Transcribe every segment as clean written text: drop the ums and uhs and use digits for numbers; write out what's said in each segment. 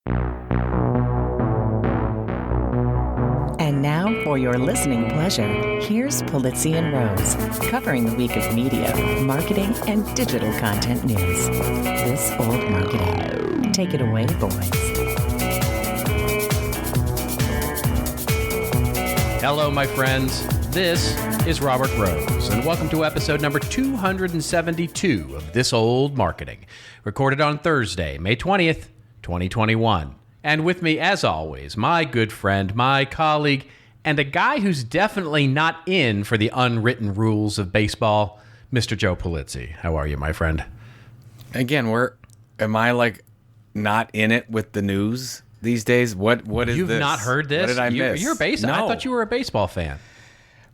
And now, for your listening pleasure, here's Polizzi and Rose, covering the week of media, marketing, and digital content news. This Old Marketing. Take it away, boys. Hello, my friends. This is Robert Rose, and welcome to episode number 272 of This Old Marketing, recorded on Thursday, May 20th, 2021. And with me, as always, my good friend, my colleague, and a guy who's definitely not in for the unwritten rules of baseball, Mr. Joe Polizzi. How are you, my friend? Again, am I like not in it with the news these days? What is You've this? not heard this? What did I miss? You're a baseball. No. I thought you were a baseball fan.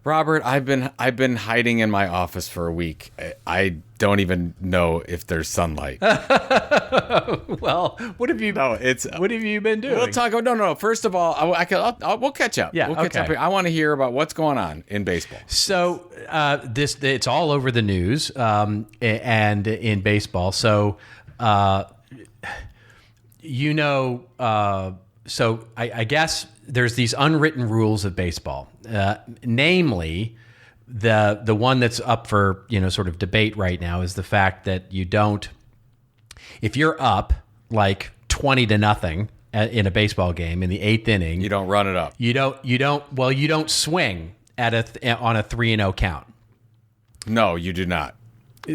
Robert, I've been hiding in my office for a week. I don't even know if there's sunlight. Well, what have you? No, what have you been doing? We'll talk. No. First of all, we'll catch up. Yeah, we'll catch okay. up. I want to hear about what's going on in baseball. So it's all over the news and in baseball. So so I guess there's these unwritten rules of baseball, namely the one that's up for sort of debate right now is the fact that you don't, if you're up like 20-0 in a baseball game in the eighth inning, You don't run it up. you don't swing on a 3-0 count. No, you do not.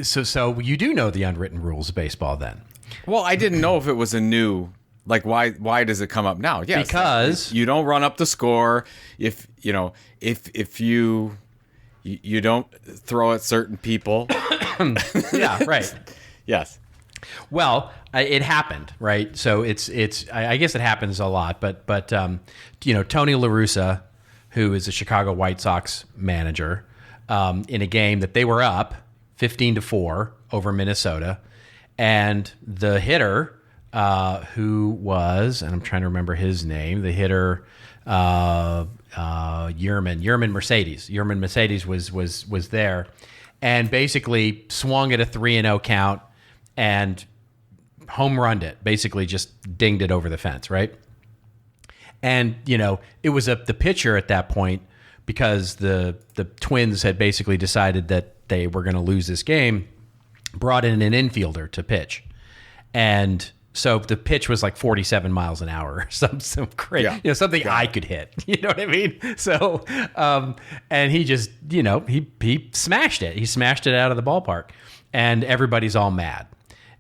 So you do know the unwritten rules of baseball then. Well, I didn't know if it was a new. Like, why does it come up now? Yes, Because you don't run up the score if you don't throw at certain people. yeah, right. Yes. Well, it happened, right? So I guess it happens a lot, but Tony La Russa, who is a Chicago White Sox manager, in a game that they were up 15-4 over Minnesota, and the hitter, who was, and I'm trying to remember his name, the hitter, Yerman Mercedes was there, and basically swung at a 3-0 count and home runned it, basically just dinged it over the fence, right? And it was the pitcher at that point, because the Twins had basically decided that they were going to lose this game, brought in an infielder to pitch, and so the pitch was like 47 miles an hour, some crazy, something I could hit. You know what I mean? So, and he just, he smashed it. He smashed it out of the ballpark, and everybody's all mad.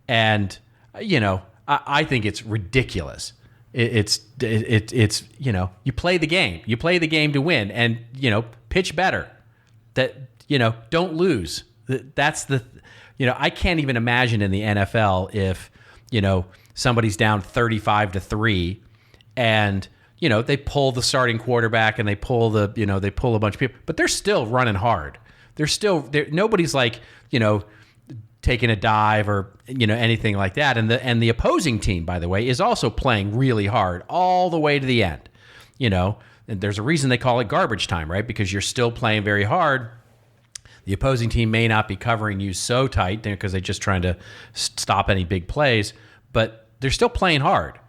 And I think it's ridiculous. It's you play the game. You play the game to win, and pitch better. That don't lose. That's the I can't even imagine in the NFL if somebody's down 35-3 and they pull the starting quarterback and they pull they pull a bunch of people, but they're still running hard. Nobody's like taking a dive or anything like that. And the opposing team, by the way, is also playing really hard all the way to the end. And there's a reason they call it garbage time, right? Because you're still playing very hard. The opposing team may not be covering you so tight because they're just trying to stop any big plays, but they're still playing hard.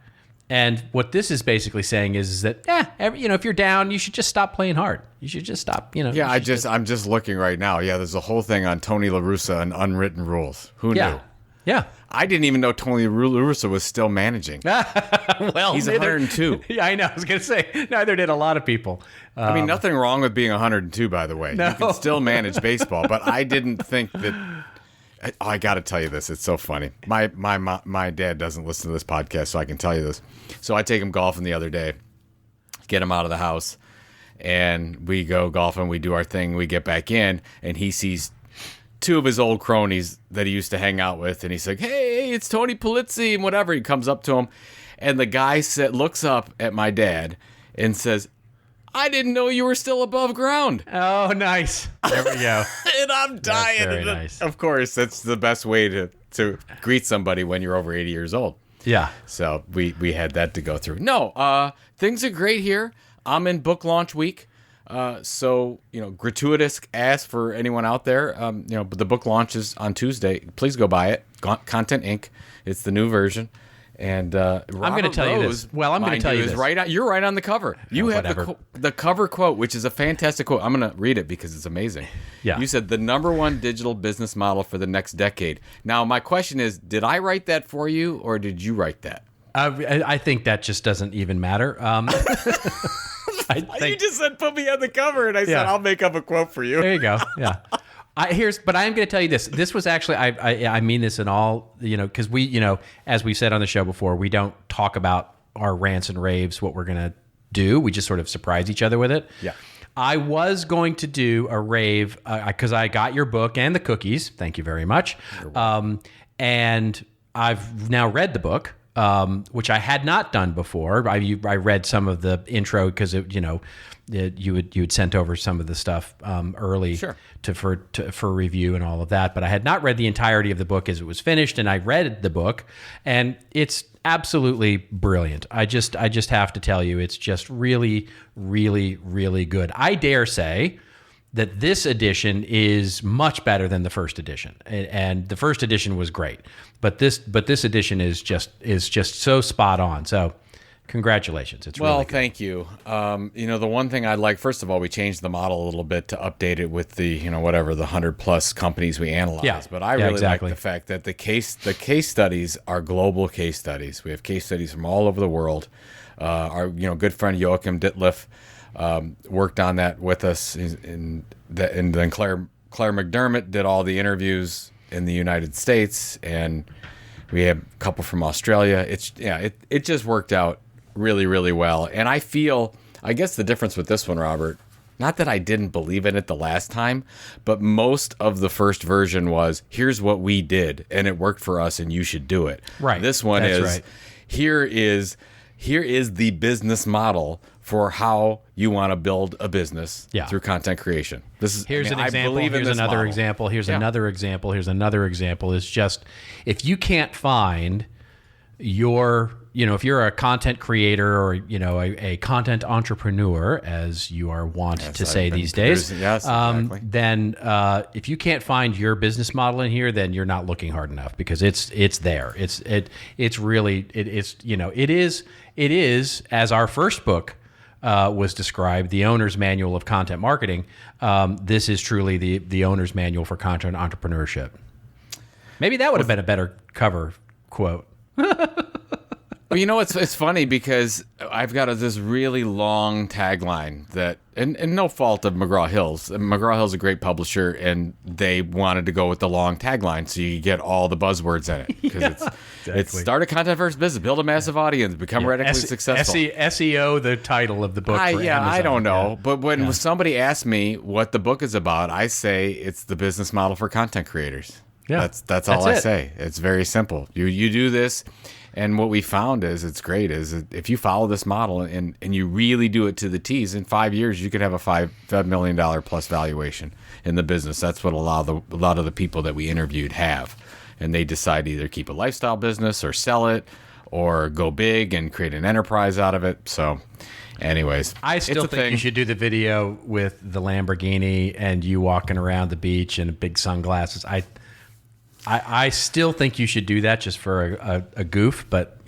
And what this is basically saying is that, if you're down, you should just stop playing hard. You should just stop, Yeah, I'm just looking right now. Yeah, there's a whole thing on Tony La Russa and unwritten rules. Who knew? Yeah. I didn't even know Tony La Russa was still managing. Well, he's 102. Yeah, I know. I was going to say, neither did a lot of people. I mean, nothing wrong with being 102, by the way. No. You can still manage baseball, but I didn't think that. I got to tell you this. It's so funny. My dad doesn't listen to this podcast, so I can tell you this. So I take him golfing the other day, get him out of the house, and we go golfing. We do our thing. We get back in, and he sees two of his old cronies that he used to hang out with, and he's like, "Hey, it's Tony Polizzi," and whatever. He comes up to him, and the guy looks up at my dad and says, "I didn't know you were still above ground." Oh, nice. There we go. And I'm dying. That's very nice. Of course, that's the best way to greet somebody when you're over 80 years old. Yeah. So we had that to go through. No, things are great here. I'm in book launch week. So, gratuitous ask for anyone out there. But the book launches on Tuesday. Please go buy it. Content Inc. It's the new version. And I'm going to tell you this. Well, I'm going to tell you this. You're right on the cover. You have the cover quote, which is a fantastic quote. I'm going to read it because it's amazing. Yeah. You said the #1 digital business model for the next decade. Now, my question is, did I write that for you or did you write that? I think that just doesn't even matter. You just said put me on the cover, and I said I'll make up a quote for you. There you go. Yeah. But I am going to tell you this. This was actually, I mean this in all, because we, as we said on the show before, we don't talk about our rants and raves, what we're going to do. We just sort of surprise each other with it. Yeah. I was going to do a rave because I got your book and the cookies. Thank you very much. And I've now read the book. Which I had not done before. I read some of the intro because you had sent over some of the stuff early for review and all of that. But I had not read the entirety of the book as it was finished, and I read the book, and it's absolutely brilliant. I just have to tell you, it's just really, really, really good. I dare say that this edition is much better than the first edition, and the first edition was great, but this edition is just so spot on. So, congratulations! It's really good. Thank you. The one thing I'd like, first of all, we changed the model a little bit to update it with the the 100+ companies we analyze. Yeah. But I really like the fact that the case studies are global case studies. We have case studies from all over the world. Our good friend Joachim Ditleff worked on that with us, and then Claire McDermott did all the interviews in the United States, and we have a couple from Australia. It just worked out really, really well. And I guess the difference with this one, Robert, not that I didn't believe in it the last time, but most of the first version was, here's what we did, and it worked for us, and you should do it. Right. This one here is the business model for how you want to build a business through content creation. Here's an example. Here's another example. Here's another example. Here's another example. It's just, if you can't find if you're a content creator or, a content entrepreneur, as you are wont to say these days, exactly. then if you can't find your business model in here, then you're not looking hard enough, because it's there. It is, as our first book was described, the owner's manual of content marketing. This is truly the owner's manual for content entrepreneurship. Maybe that would have been a better cover quote. Well, it's funny because I've got this really long tagline that, and no fault of McGraw-Hill's. McGraw-Hill's a great publisher, and they wanted to go with the long tagline so you get all the buzzwords in it. Because it's start a content-first business, build a massive audience, become radically successful. SEO, the title of the book for Amazon. I don't know. Yeah. But when somebody asks me what the book is about, I say it's the business model for content creators. Yeah, that's all I say. It's very simple. You do this. And what we found is it's great is if you follow this model and you really do it to the T's, in 5 years you could have a $5 million plus valuation in the business. That's what a lot of the people that we interviewed have, and they decide to either keep a lifestyle business or sell it or go big and create an enterprise out of it. So, anyways, I still think you should do the video with the Lamborghini and you walking around the beach in big sunglasses. I still think you should do that just for a goof, but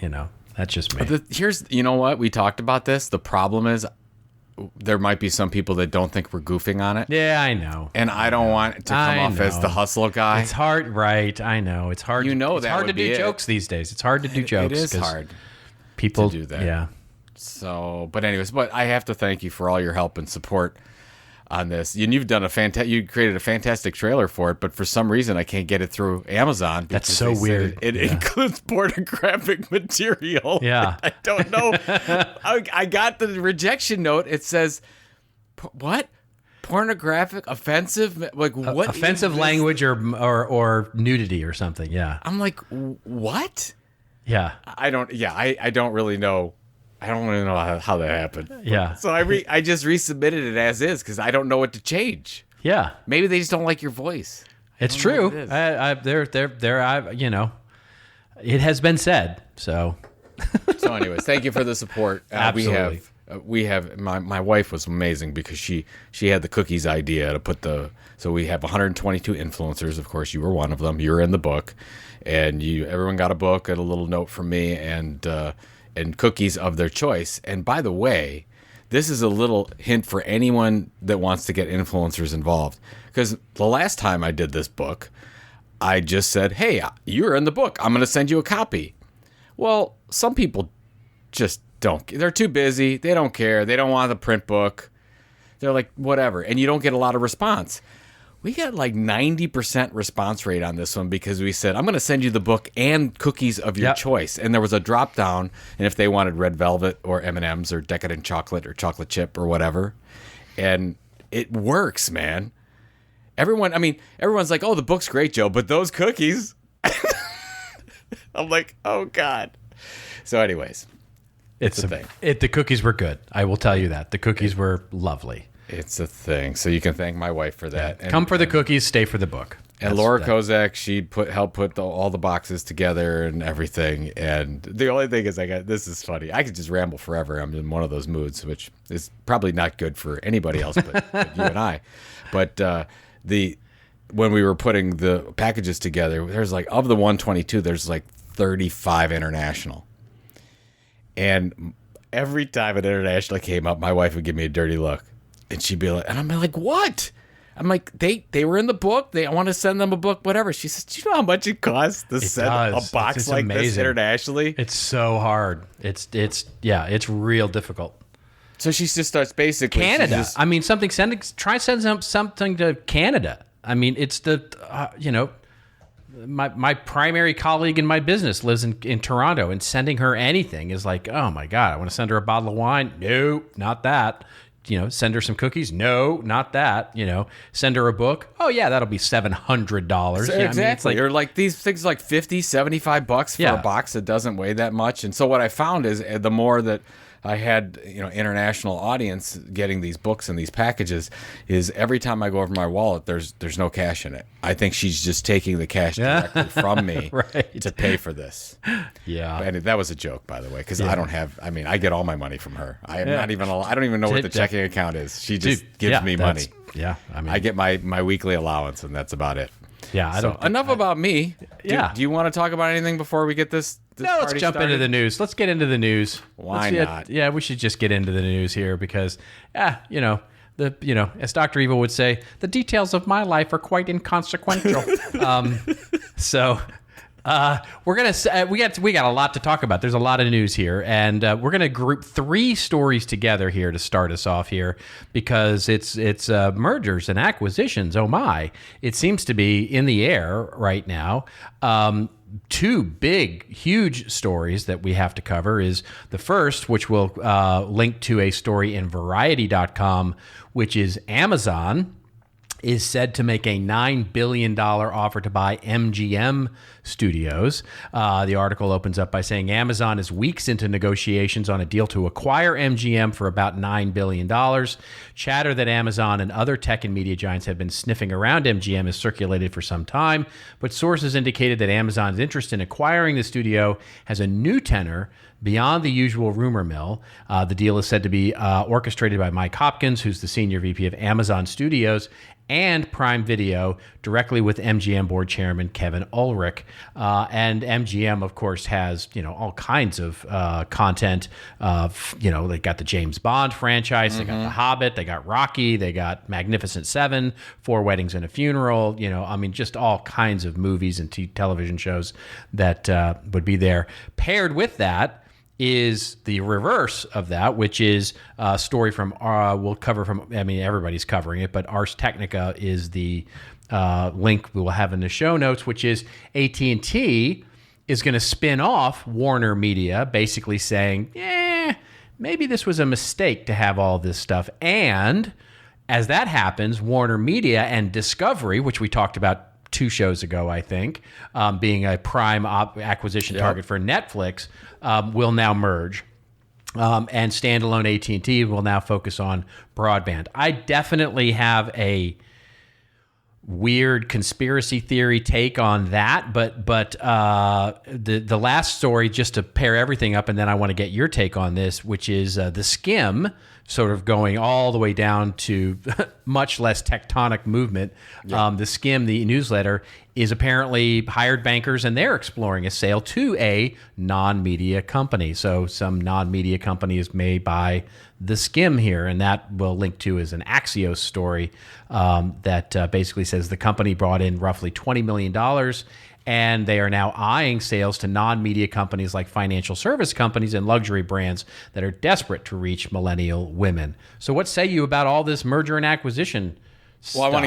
that's just me. Here's, what? We talked about this. The problem is there might be some people that don't think we're goofing on it. Yeah, I know. And I don't want it to come off as the hustle guy. It's hard, right? I know. It's hard. It's hard to do jokes these days. It's hard to do jokes. It is hard. People to do that. Yeah. So, but I have to thank you for all your help and support on this. And you've done you created a fantastic trailer for it, but for some reason I can't get it through Amazon. That's so weird. It includes pornographic material. Yeah. I don't know. I got the rejection note. It says, what? Pornographic, offensive, like what? Offensive language or nudity or something. Yeah. I'm like, what? Yeah. I don't really know. I don't really know how that happened. Yeah. So I just resubmitted it as is because I don't know what to change. Yeah. Maybe they just don't like your voice. It's true. It has been said. So. So anyways, thank you for the support. Absolutely. we have my wife was amazing because she had the cookies idea to put so we have 122 influencers. Of course, you were one of them. You're in the book, and everyone got a book and a little note from me and cookies of their choice. And by the way, this is a little hint for anyone that wants to get influencers involved, because the last time I did this book, I just said, "Hey, you're in the book. I'm going to send you a copy." Well, some people just don't. They're too busy. They don't care. They don't want the print book. They're like, whatever. And you don't get a lot of response. We got like 90% response rate on this one because we said, I'm going to send you the book and cookies of your choice. And there was a drop down. And if they wanted red velvet or M&Ms or decadent chocolate or chocolate chip or whatever. And it works, man. Everyone's like, oh, the book's great, Joe. But those cookies. I'm like, oh, God. So anyways. It's a thing. The cookies were good. I will tell you that. The cookies were lovely. It's a thing. So you can thank my wife for that. Come for the cookies, stay for the book. And Laura Kozak, she'd help put all the boxes together and everything. And the only thing is, this is funny. I could just ramble forever. I'm in one of those moods, which is probably not good for anybody else but you and I. But when we were putting the packages together, there's like, of the 122, there's like 35 international. And every time an international came up, my wife would give me a dirty look. And she'd be like, and I'm like, what? I'm like, they were in the book. I want to send them a book, whatever. She says, do you know how much it costs to send a box it's like amazing. This internationally? It's so hard. It's real difficult. So she just starts basically Canada. Try sending something to Canada. I mean, it's my primary colleague in my business lives in Toronto, and sending her anything is like, oh my God, I want to send her a bottle of wine. No, not that. Send her some cookies. No, not that. Send her a book. Oh yeah, that'll be $700. So exactly. Or like these things like $50, $75 for a box that doesn't weigh that much. And so what I found is the more that I had, international audience getting these books and these packages, is every time I go over my wallet, there's no cash in it. I think she's just taking the cash directly from me to pay for this. Yeah. And that was a joke, by the way, because I don't have, I get all my money from her. I don't even know what the checking account is. She just gives me money. Yeah. I get my weekly allowance, and that's about it. Yeah. Enough about me. Do you want to talk about anything before we get this No, let's jump into the news. Let's get into the news. Why not? Yeah, we should just get into the news here because, as Dr. Evil would say, the details of my life are quite inconsequential. We're gonna we got a lot to talk about. There's a lot of news here, and we're gonna group 3 stories together here to start us off here because it's mergers and acquisitions. Oh my! It seems to be in the air right now. 2 big, huge stories that we have to cover is the first, which will link to a story in Variety.com, which is Amazon is said to make a $9 billion offer to buy MGM Studios. The article opens up by saying Amazon is weeks into negotiations on a deal to acquire MGM for about $9 billion. Chatter that Amazon and other tech and media giants have been sniffing around MGM has circulated for some time, but sources indicated that Amazon's interest in acquiring the studio has a new tenor beyond the usual rumor mill. The deal is said to be orchestrated by Mike Hopkins, who's the senior VP of Amazon Studios and Prime Video, directly with MGM board chairman Kevin Ulrich. And MGM, of course, has all kinds of content. They got the James Bond franchise, they got The Hobbit, they got Rocky, they got Magnificent Seven, 4 Weddings and a Funeral. Just all kinds of movies and television shows that would be there. Paired with that is the reverse of that, which is a story from we'll cover from. Everybody's covering it, but Ars Technica is the link we will have in the show notes, which is AT&T is going to spin off Warner Media, basically saying, maybe this was a mistake to have all this stuff. And as that happens, Warner Media and Discovery, which we talked about 2 shows ago, I think, being a prime acquisition target for Netflix, will now merge. And standalone AT&T will now focus on broadband. I definitely have a weird conspiracy theory take on that. But the last story, just to pair everything up, and then I want to get your take on this, which is TheSkimm, sort of going all the way down to much less tectonic movement. Yeah. TheSkimm, the newsletter, is apparently hired bankers, and they're exploring a sale to a non-media company. So some non-media companies may buy TheSkimm here, and that we'll link to is an Axios story that basically says the company brought in roughly $20 million, and they are now eyeing sales to non-media companies like financial service companies and luxury brands that are desperate to reach millennial women. So what say you about all this merger and acquisition Well, I want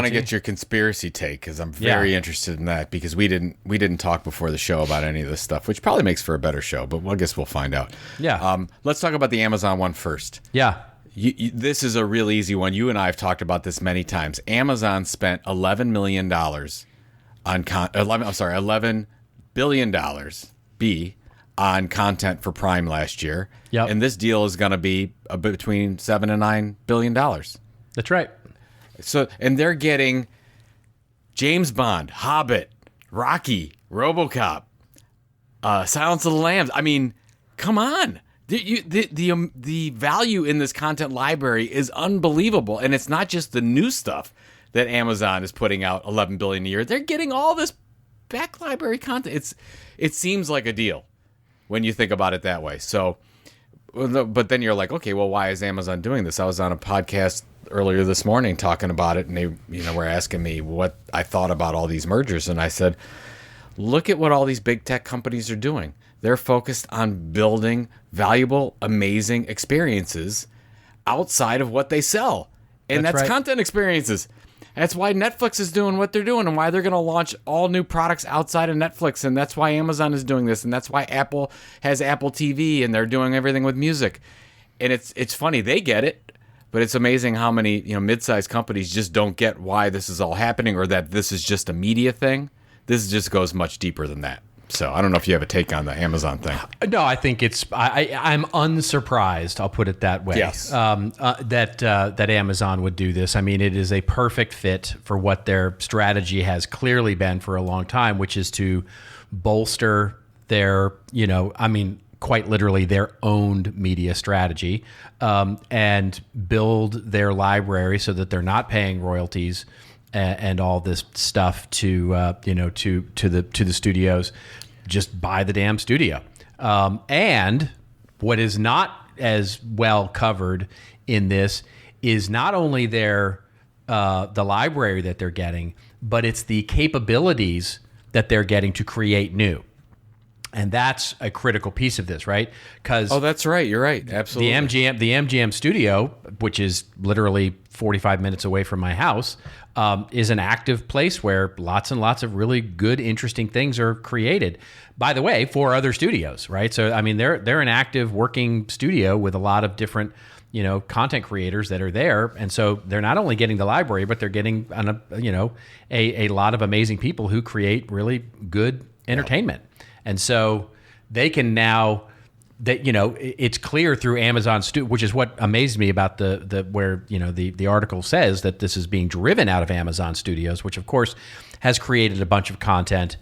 to get your conspiracy take, because I'm very interested in that, because we didn't talk before the show about any of this stuff, which probably makes for a better show, but I guess we'll find out. Yeah. Let's talk about the Amazon one first. Yeah. This is a real easy one. You and I have talked about this many times. Amazon spent $11 million on $11 billion on content for Prime last year. Yep. And this deal is going to be between $7 and $9 billion. That's right. So, and they're getting James Bond, Hobbit, Rocky, RoboCop, Silence of the Lambs. I mean, come on. The value in this content library is unbelievable, and it's not just the new stuff that Amazon is putting out $11 billion a year. They're getting all this back library content. It seems like a deal when you think about it that way. So, but then you're like, okay, well, why is Amazon doing this? I was on a podcast earlier this morning talking about it, and they were asking me what I thought about all these mergers, and I said, look at what all these big tech companies are doing. They're focused on building valuable, amazing experiences outside of what they sell, and that's right. Content experiences. That's why Netflix is doing what they're doing, and why they're going to launch all new products outside of Netflix, and that's why Amazon is doing this, and that's why Apple has Apple TV, and they're doing everything with music. And it's funny, they get it, but it's amazing how many mid-sized companies just don't get why this is all happening, or that this is just a media thing. This just goes much deeper than that. So I don't know if you have a take on the Amazon thing. No, I think I'm unsurprised. I'll put it that way. Yes. That Amazon would do this. I mean, it is a perfect fit for what their strategy has clearly been for a long time, which is to bolster their, quite literally their owned media strategy, and build their library so that they're not paying royalties and all this stuff to the studios. Just buy the damn studio. And what is not as well covered in this is not only the library that they're getting, but it's the capabilities that they're getting to create new. And that's a critical piece of this, right? Because that's right. You're right. Absolutely. The MGM studio, which is literally 45 minutes away from my house, is an active place where lots and lots of really good, interesting things are created. By the way, for other studios, right? So I mean, they're an active working studio with a lot of different content creators that are there, and so they're not only getting the library, but they're getting a lot of amazing people who create really good entertainment. Yeah. And so they can now, it's clear through Amazon which is what amazed me about the article says that this is being driven out of Amazon Studios, which of course has created a bunch of content,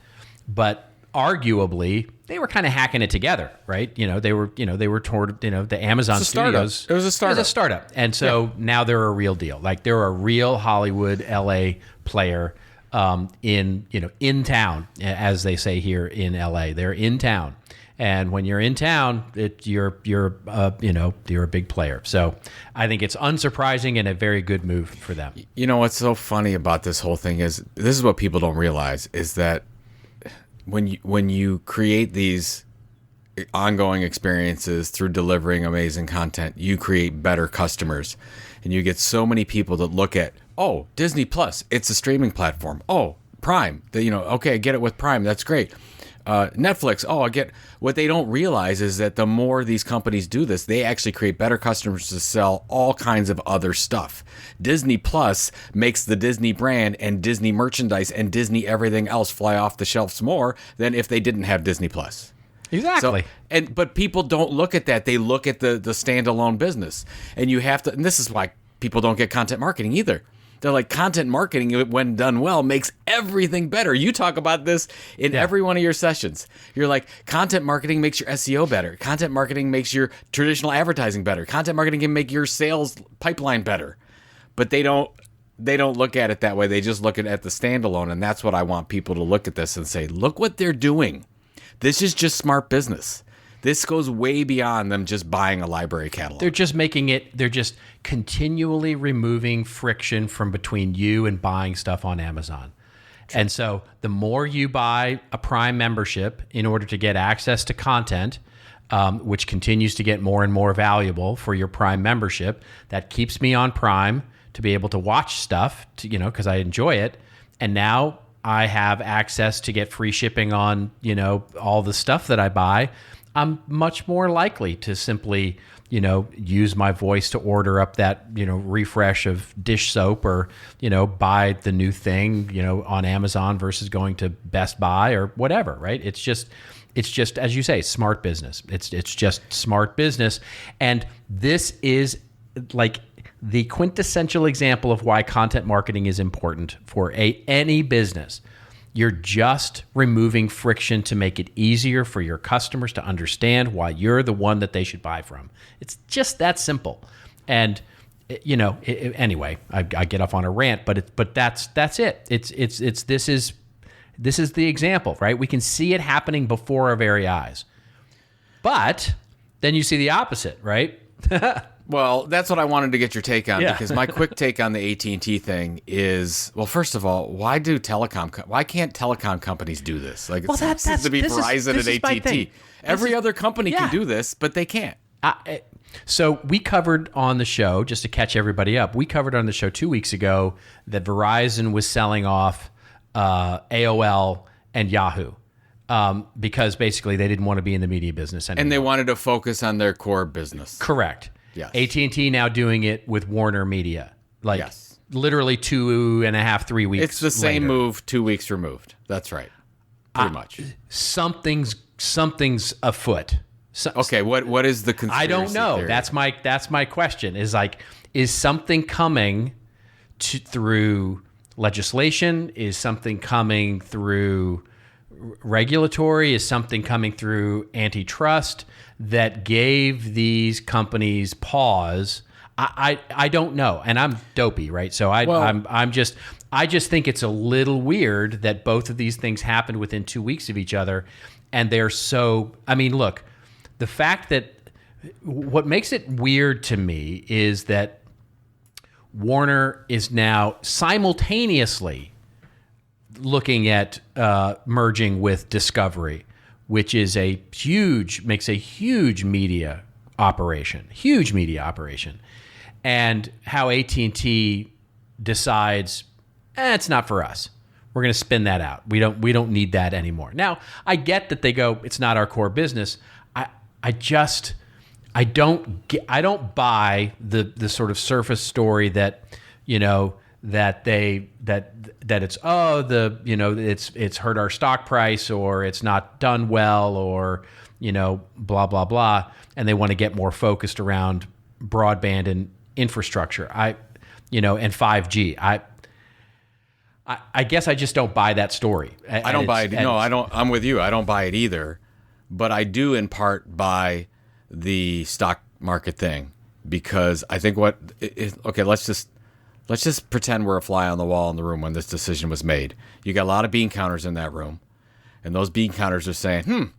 but arguably they were kind of hacking it together, right? They were toward the Amazon Studios. It was a startup. And so now they're a real deal. Like they're a real Hollywood LA player. In town, as they say here in LA, they're in town, and when you're in town, you're a big player. So I think it's unsurprising and a very good move for them. What's so funny about this whole thing is this is what people don't realize is that when you create these ongoing experiences through delivering amazing content, you create better customers, and you get so many people that look at, oh, Disney Plus, it's a streaming platform. Oh, Prime, okay, I get it with Prime. That's great. Netflix, I get. What they don't realize is that the more these companies do this, they actually create better customers to sell all kinds of other stuff. Disney Plus makes the Disney brand and Disney merchandise and Disney everything else fly off the shelves more than if they didn't have Disney Plus. Exactly. But people don't look at that. They look at the standalone business. And you have to, and this is why people don't get content marketing either. They're like, content marketing, when done well, makes everything better. You talk about this in every one of your sessions. You're like, content marketing makes your SEO better. Content marketing makes your traditional advertising better. Content marketing can make your sales pipeline better. But they don't look at it that way. They just look at the standalone. And that's what I want people to look at this and say, look what they're doing. This is just smart business. This goes way beyond them just buying a library catalog. They're just continually removing friction from between you and buying stuff on Amazon. And so the more you buy a Prime membership in order to get access to content, which continues to get more and more valuable for your Prime membership, that keeps me on Prime to be able to watch stuff, because I enjoy it. And now I have access to get free shipping on, all the stuff that I buy. I'm much more likely to simply, use my voice to order up that, refresh of dish soap or, buy the new thing, on Amazon versus going to Best Buy or whatever, right? It's just, as you say, smart business. It's just smart business. And this is like the quintessential example of why content marketing is important for any business. You're just removing friction to make it easier for your customers to understand why you're the one that they should buy from. It's just that simple. And anyway, I get off on a rant, but that's it. This is the example, right? We can see it happening before our very eyes. But then you see the opposite, right? Well, that's what I wanted to get your take on, because my quick take on the AT&T thing is, well, first of all, why can't telecom companies do this? Like, it seems to be Verizon and AT&T. Every other company can do this, but they can't. So we covered on the show, just to catch everybody up, we covered on the show 2 weeks ago that Verizon was selling off AOL and Yahoo. Because basically they didn't want to be in the media business anymore. And they wanted to focus on their core business. Correct. Yes. AT&T now doing it with Warner Media. Literally 2.5, 3 weeks It's the same later. move 2 weeks removed. That's right. Pretty much. Something's afoot. Okay, what is the conspiracy I don't know. theory? That's my question. Is something coming through legislation? Is something coming through regulatory? Is something coming through antitrust that gave these companies pause? I don't know, and I'm dopey, right? So I just think it's a little weird that both of these things happened within 2 weeks of each other, and they're so. I mean, look, the fact that what makes it weird to me is that Warner is now simultaneously looking at merging with Discovery, which is makes a huge media operation, and how AT&T decides, it's not for us. We're going to spin that out. We don't need that anymore. Now, I get that they go, it's not our core business. I don't buy the sort of surface story that, it's hurt our stock price, or it's not done well, or blah blah blah, and they want to get more focused around broadband and infrastructure. And 5G. I guess I just don't buy that story. I don't buy it. No, I don't. I'm with you. I don't buy it either, but I do in part buy the stock market thing, because I think okay, let's just pretend we're a fly on the wall in the room when this decision was made. You got a lot of bean counters in that room, and those bean counters are saying,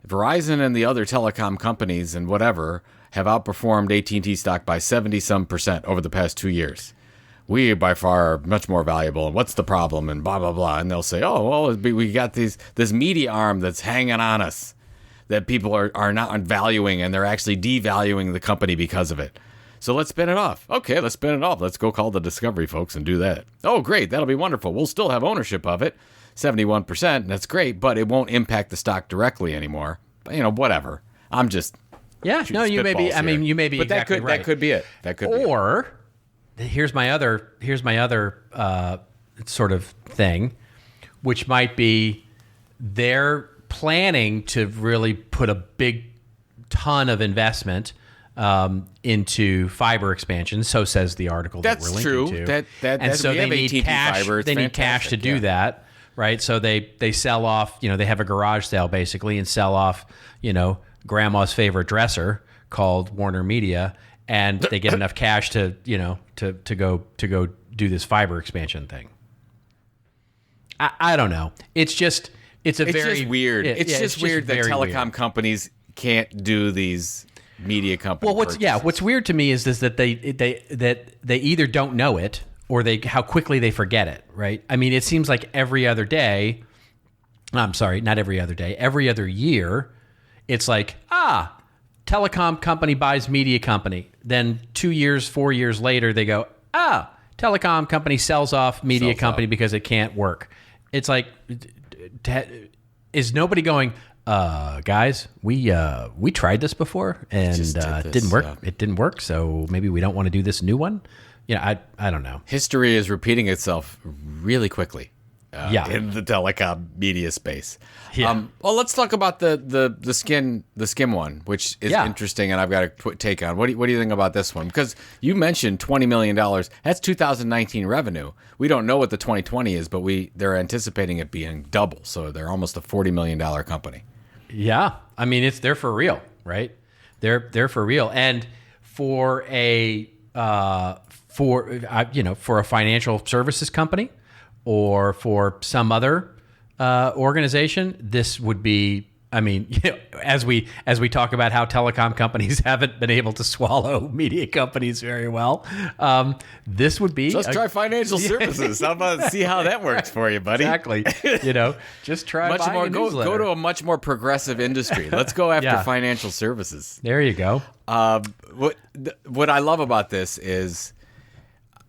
Verizon and the other telecom companies and whatever have outperformed AT&T stock by 70-some% over the past 2 years. We by far are much more valuable, and what's the problem, and blah, blah, blah. And they'll say, oh, well, we got this media arm that's hanging on us that people are not valuing, and they're actually devaluing the company because of it. So let's spin it off. Okay, let's spin it off. Let's go call the Discovery folks and do that. Oh, great. That'll be wonderful. We'll still have ownership of it, 71%. That's great, but it won't impact the stock directly anymore. Whatever. I'm just you may be. I mean, you may be. But exactly right. That could be it. That could. Or here's my other sort of thing, which might be they're planning to really put a big ton of investment into fiber expansion. So says the article That's that we're linking true. to. And so they need cash. They need cash to do that, right? So they sell off. They have a garage sale basically and sell off. Grandma's favorite dresser called Warner Media, and they get enough cash to go do this fiber expansion thing. I don't know. It's just weird. It's just weird that telecom companies can't do these media companies. Well, what's weird to me is that they either don't know it or how quickly they forget it, right? I mean, it seems like every other day. I'm sorry, not every other day. Every other year, it's like telecom company buys media company. Then 2 years, 4 years later, they go telecom company sells off media company because it can't work. It's like, is nobody going, guys, we tried this before and it didn't work. Yeah. It didn't work, so maybe we don't want to do this new one. I don't know. History is repeating itself really quickly. In the telecom media space. Yeah. Well, let's talk about the TheSkimm one, which is interesting, and I've got a take on. What do you think about this one? Because you mentioned $20 million. That's 2019 revenue. We don't know what the 2020 is, but they're anticipating it being double. So they're almost a $40 million company. Yeah, I mean they're for real, right? They're for real, and for a for a financial services company. Or for some other organization, this would be. I mean, as we talk about how telecom companies haven't been able to swallow media companies very well, this would be. Just try financial services. How about see how that works for you, buddy? Exactly. Just try much more. Go to a much more progressive industry. Let's go after financial services. There you go. What I love about this is.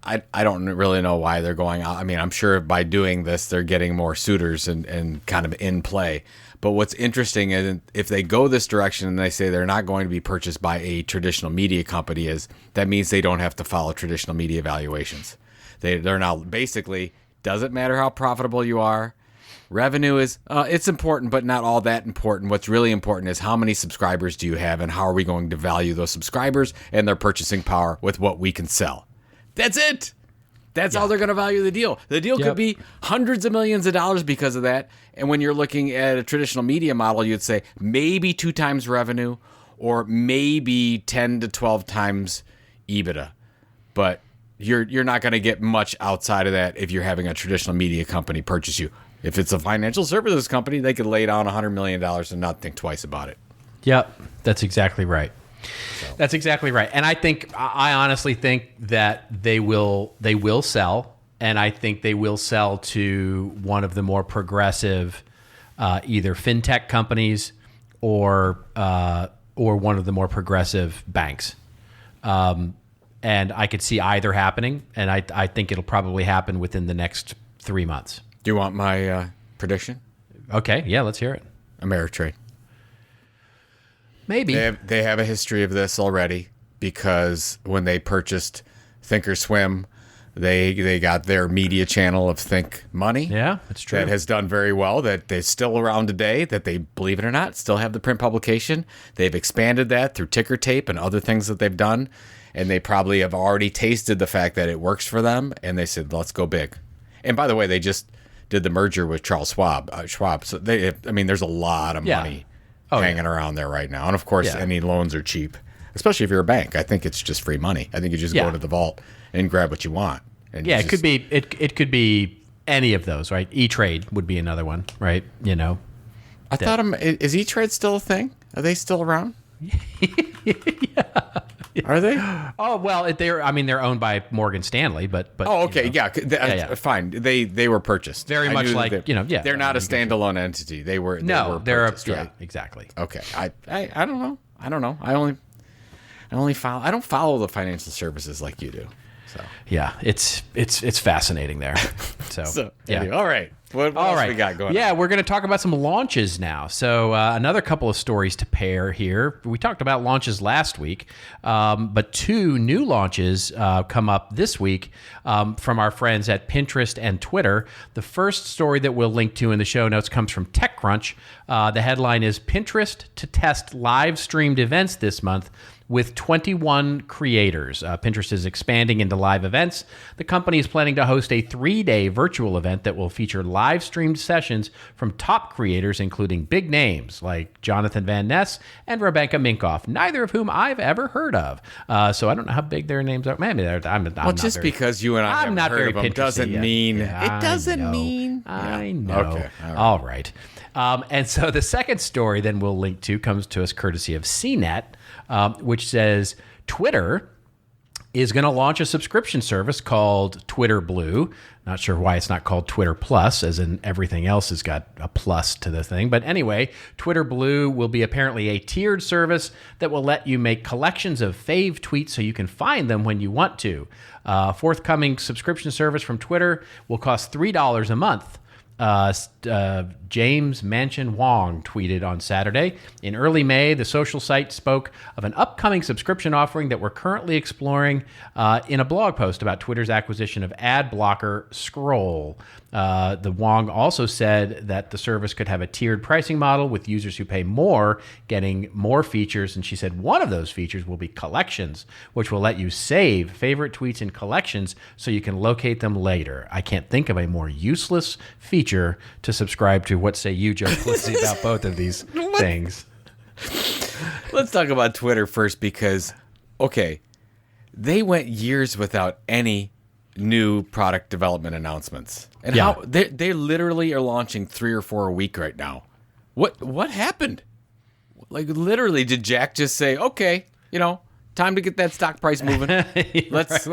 I don't really know why they're going out. I mean, I'm sure by doing this, they're getting more suitors and kind of in play. But what's interesting is if they go this direction and they say they're not going to be purchased by a traditional media company, that means they don't have to follow traditional media valuations. They're now basically, doesn't matter how profitable you are. Revenue is, it's important, but not all that important. What's really important is how many subscribers do you have and how are we going to value those subscribers and their purchasing power with what we can sell. That's it. That's how they're going to value the deal. The deal could be hundreds of millions of dollars because of that. And when you're looking at a traditional media model, you'd say maybe 2 times revenue or maybe 10 to 12 times EBITDA. But you're not going to get much outside of that if you're having a traditional media company purchase you. If it's a financial services company, they could lay down $100 million and not think twice about it. Yep, that's exactly right. That's exactly right. And I honestly think that they will sell, and I think they will sell to one of the more progressive either fintech companies or one of the more progressive banks. And I could see either happening, and I think it'll probably happen within the next 3 months. Do you want my prediction? Okay, yeah, let's hear it. Ameritrade. Maybe. They have a history of this already because when they purchased Thinkorswim, they got their media channel of Think Money. Yeah, that's true. That has done very well, that they're still around today, that they, believe it or not, still have the print publication. They've expanded that through ticker tape and other things that they've done, and they probably have already tasted the fact that it works for them, and they said, let's go big. And by the way, they just did the merger with Charles Schwab. So there's a lot of money hanging around there right now. And of course, any loans are cheap, especially if you're a bank. I think it's just free money. I think you just go to the vault and grab what you want. And it could be any of those, right? E-Trade would be another one, right? I thought, is E-Trade still a thing? Are they still around? Are they? Oh, well, they're owned by Morgan Stanley, but oh, okay, fine. They were purchased. Very much like they're not a standalone entity. They were purchased, right? Exactly. Okay, I don't know. I don't follow the financial services like you do. So yeah, it's fascinating there. So anyway, all right. What All else right. we got going Yeah, on? we're going to talk about some launches now. So another couple of stories to pair here. We talked about launches last week, but two new launches come up this week from our friends at Pinterest and Twitter. The first story that we'll link to in the show notes comes from TechCrunch. The headline is Pinterest to test live streamed events this month with 21 creators. Pinterest is expanding into live events. The company is planning to host a 3-day virtual event that will feature live streamed sessions from top creators, including big names like Jonathan Van Ness and Rebecca Minkoff, neither of whom I've ever heard of. So I don't know how big their names are. Maybe I'm not Just very, because you and I I'm haven't not heard very of them Pinteresty doesn't yet. mean Yeah, it doesn't mean. I Yeah. know. Okay. All right. And so the second story then we'll link to comes to us courtesy of CNET, which says Twitter is going to launch a subscription service called Twitter Blue. Not sure why it's not called Twitter Plus, as in everything else has got a plus to the thing. But anyway, Twitter Blue will be apparently a tiered service that will let you make collections of fave tweets so you can find them when you want to. Forthcoming subscription service from Twitter will cost $3 a month. James Mansion Wong tweeted on Saturday. In early May, the social site spoke of an upcoming subscription offering that we're currently exploring in a blog post about Twitter's acquisition of ad blocker Scroll. The Wong also said that the service could have a tiered pricing model with users who pay more getting more features. And she said one of those features will be collections, which will let you save favorite tweets in collections so you can locate them later. I can't think of a more useless feature to subscribe to. What say you, Joe Felicity, about both of these things? Let's talk about Twitter first because, okay, they went years without any new product development announcements. And Yeah. how they literally are launching 3 or 4 a week right now. What happened? Like literally, did Jack just say, "Okay, time to get that stock price moving. Let's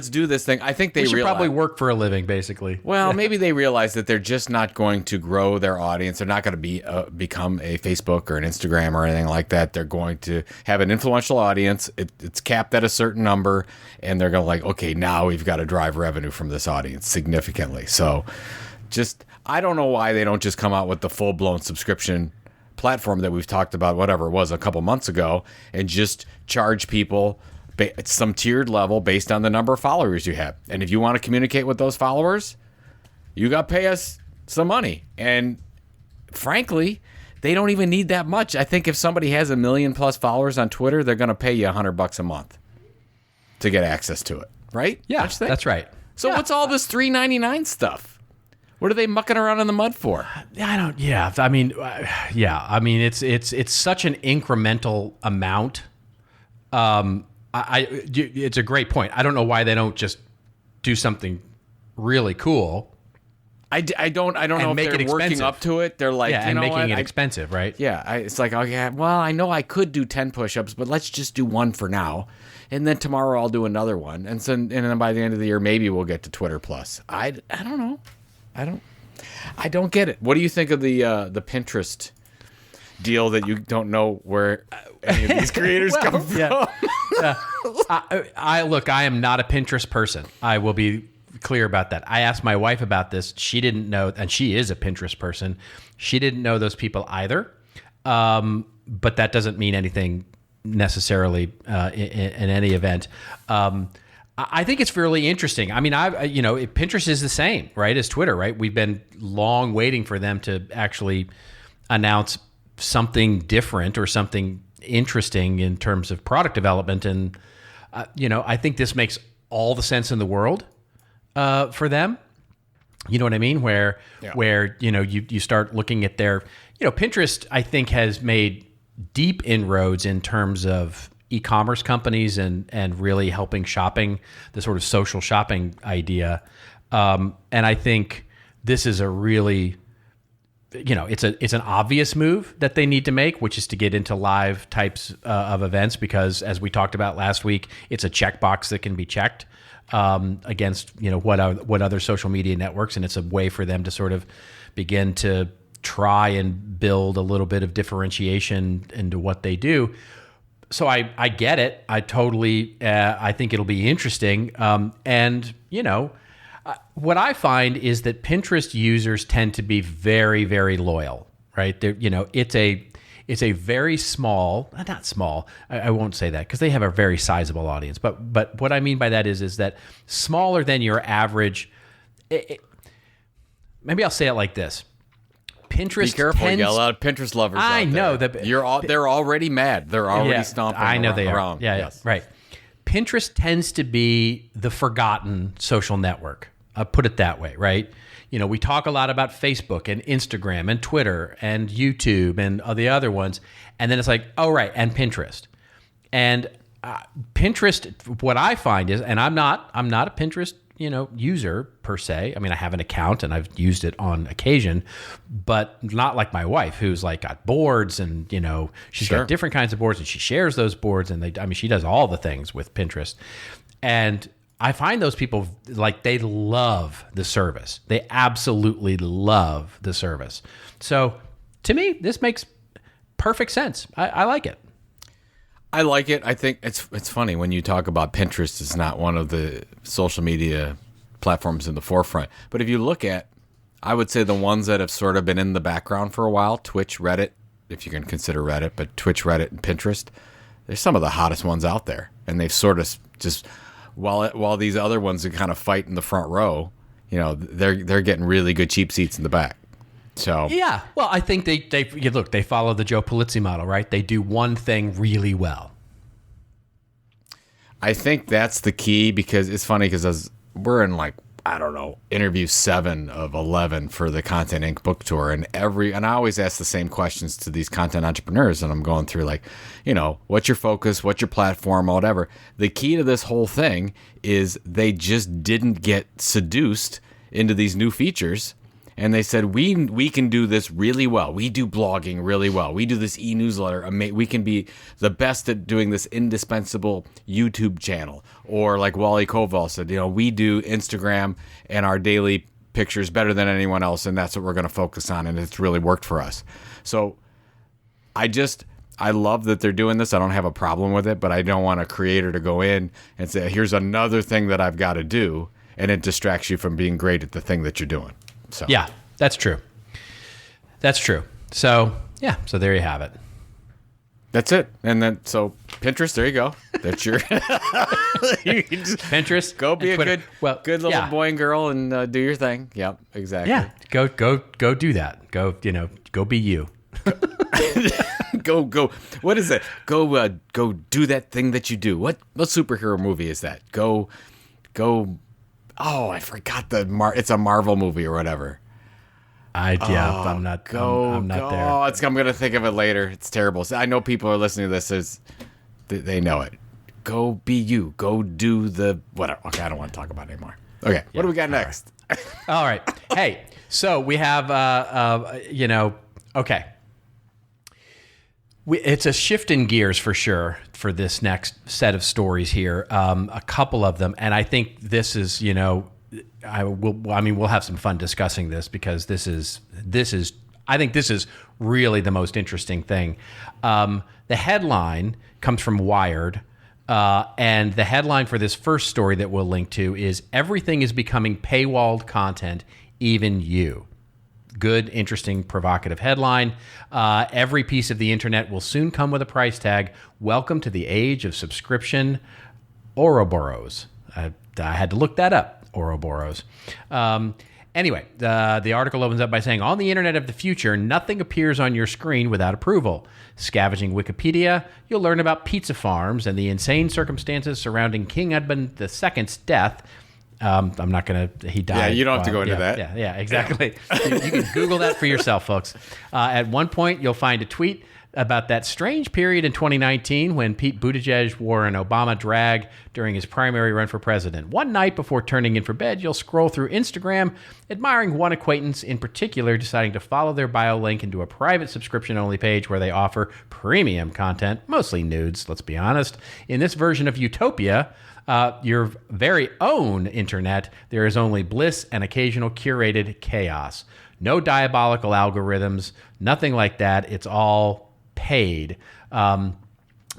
do this thing." I think they We should realize, probably work for a living, basically. well, maybe they realize that they're just not going to grow their audience. They're not going to become a Facebook or an Instagram or anything like that. They're going to have an influential audience. It's capped at a certain number, and they're going to okay, now we've got to drive revenue from this audience significantly. So I don't know why they don't just come out with the full-blown subscription platform that we've talked about, whatever it was, a couple months ago, and just charge people at some tiered level based on the number of followers you have. And if you want to communicate with those followers, you got to pay us some money. And frankly, they don't even need that much. I think if somebody has 1 million plus followers on Twitter, they're going to pay you $100 a month to get access to it, right? Yeah, Don't you think? that's right. So what's all this $3.99 stuff? What are they mucking around in the mud for? I mean, it's such an incremental amount. It's a great point. I don't know why they don't just do something really cool. I don't know if make they're it working expensive. up to it. They're like, And making it expensive, right? Yeah, it's like, okay, well, I know I could do 10 push-ups, but let's just do one for now. And then tomorrow I'll do another one. And then by the end of the year, maybe we'll get to Twitter Plus. I don't know. I don't get it. What do you think of the Pinterest deal that you don't know where any of these creators come from? I am not a Pinterest person. I will be clear about that. I asked my wife about this. She didn't know, and she is a Pinterest person. She didn't know those people either. But that doesn't mean anything necessarily in any event. I think it's fairly interesting. I mean, Pinterest is the same, right, as Twitter, right? We've been long waiting for them to actually announce something different or something interesting in terms of product development. And, I think this makes all the sense in the world for them. You know what I mean? Where you start looking at their, Pinterest, I think, has made deep inroads in terms of e-commerce companies and really helping shopping, the sort of social shopping idea. And I think this is a really, it's an obvious move that they need to make, which is to get into live types of events, because as we talked about last week, it's a checkbox that can be checked against, what other social media networks. And it's a way for them to sort of begin to try and build a little bit of differentiation into what they do. So I get it. I totally, I think it'll be interesting. And, what I find is that Pinterest users tend to be very, very loyal, right? They're, it's a very small, not small. I won't say that because they have a very sizable audience. But what I mean by that is that smaller than your average. Maybe I'll say it like this. Pinterest. Be careful, you got a lot of Pinterest lovers. I know that they're already mad. They're already stomping. I know they are. Around. Yeah, yes. Right. Pinterest tends to be the forgotten social network. I'll put it that way, right? We talk a lot about Facebook and Instagram and Twitter and YouTube and the other ones, and then it's like, oh right, and Pinterest. And Pinterest, what I find is, and I'm not a Pinterest user per se. I mean, I have an account and I've used it on occasion, but not like my wife, who's like got boards and she's got different kinds of boards and she shares those boards and she does all the things with Pinterest. And I find those people like they love the service. They absolutely love the service. So to me, this makes perfect sense. I like it. I like it. I think it's funny when you talk about Pinterest. It's not one of the social media platforms in the forefront. But if you look at, I would say the ones that have sort of been in the background for a while, Twitch, Reddit, if you can consider Reddit, but Twitch, Reddit, and Pinterest, they're some of the hottest ones out there. And they've sort of just, while these other ones are kind of fight in the front row, they're getting really good cheap seats in the back. So yeah, well, I think they follow the Joe Pulizzi model, right? They do one thing really well. I think that's the key because it's funny because we're in interview 7 of 11 for the Content Inc. book tour, and I always ask the same questions to these content entrepreneurs, and I'm going through what's your focus, what's your platform, whatever. The key to this whole thing is they just didn't get seduced into these new features. And they said, we can do this really well. We do blogging really well. We do this e-newsletter. We can be the best at doing this indispensable YouTube channel. Or like Wally Koval said, we do Instagram and our daily pictures better than anyone else, and that's what we're going to focus on, and it's really worked for us. So I love that they're doing this. I don't have a problem with it, but I don't want a creator to go in and say, here's another thing that I've got to do, and it distracts you from being great at the thing that you're doing. So. Yeah, that's true. That's true. So there you have it. That's it. And then, so Pinterest, there you go. That's your you can just Pinterest. Go be a good little boy and girl and do your thing. Yep, exactly. Yeah, go do that. Go be you. Go. What is it? Go do that thing that you do. What superhero movie is that? Go. Oh, I forgot it's a Marvel movie or whatever. I'm not there. I'm gonna think of it later. It's terrible. I know people are listening to this. They know it. Go be you. Go do the whatever. Okay, I don't want to talk about it anymore. Okay, what do we got next? All right. Hey, so we have okay. It's a shift in gears for sure for this next set of stories here. A couple of them, and I think this is, we'll have some fun discussing this because this is I think this is really the most interesting thing. The headline comes from Wired, and the headline for this first story that we'll link to is "Everything is becoming paywalled content, even you." Good, interesting, provocative headline. Every piece of the internet will soon come with a price tag. Welcome to the age of subscription Ouroboros. I had to look that up, Ouroboros. Anyway, the article opens up by saying, on the internet of the future, nothing appears on your screen without approval. Scavenging Wikipedia, you'll learn about pizza farms and the insane circumstances surrounding King Edmund II's death. I'm not going to, he died. Yeah, you don't have to go into that. Yeah, exactly. You can Google that for yourself, folks. At one point, you'll find a tweet about that strange period in 2019 when Pete Buttigieg wore an Obama drag during his primary run for president. One night before turning in for bed, you'll scroll through Instagram, admiring one acquaintance in particular, deciding to follow their bio link into a private subscription-only page where they offer premium content, mostly nudes, let's be honest. In this version of Utopia, your very own internet, there is only bliss and occasional curated chaos. No diabolical algorithms, nothing like that. It's all paid.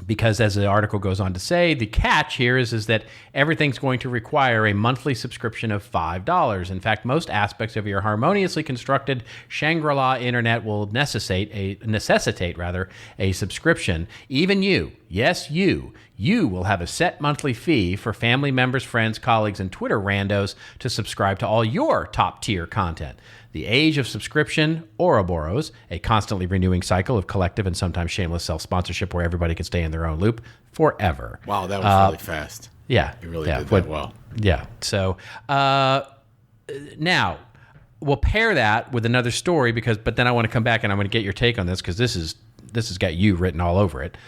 because as the article goes on to say, the catch here is that everything's going to require a monthly subscription of $5. In fact, most aspects of your harmoniously constructed Shangri-La internet will necessitate a subscription. Even you, yes, you will have a set monthly fee for family members, friends, colleagues, and Twitter randos to subscribe to all your top-tier content. The age of subscription, Ouroboros, a constantly renewing cycle of collective and sometimes shameless self-sponsorship where everybody can stay in their own loop forever. Wow, that was really fast. Yeah. You really did that well. Yeah. So now we'll pair that with another story but then I want to come back and I'm going to get your take on this because this has got you written all over it.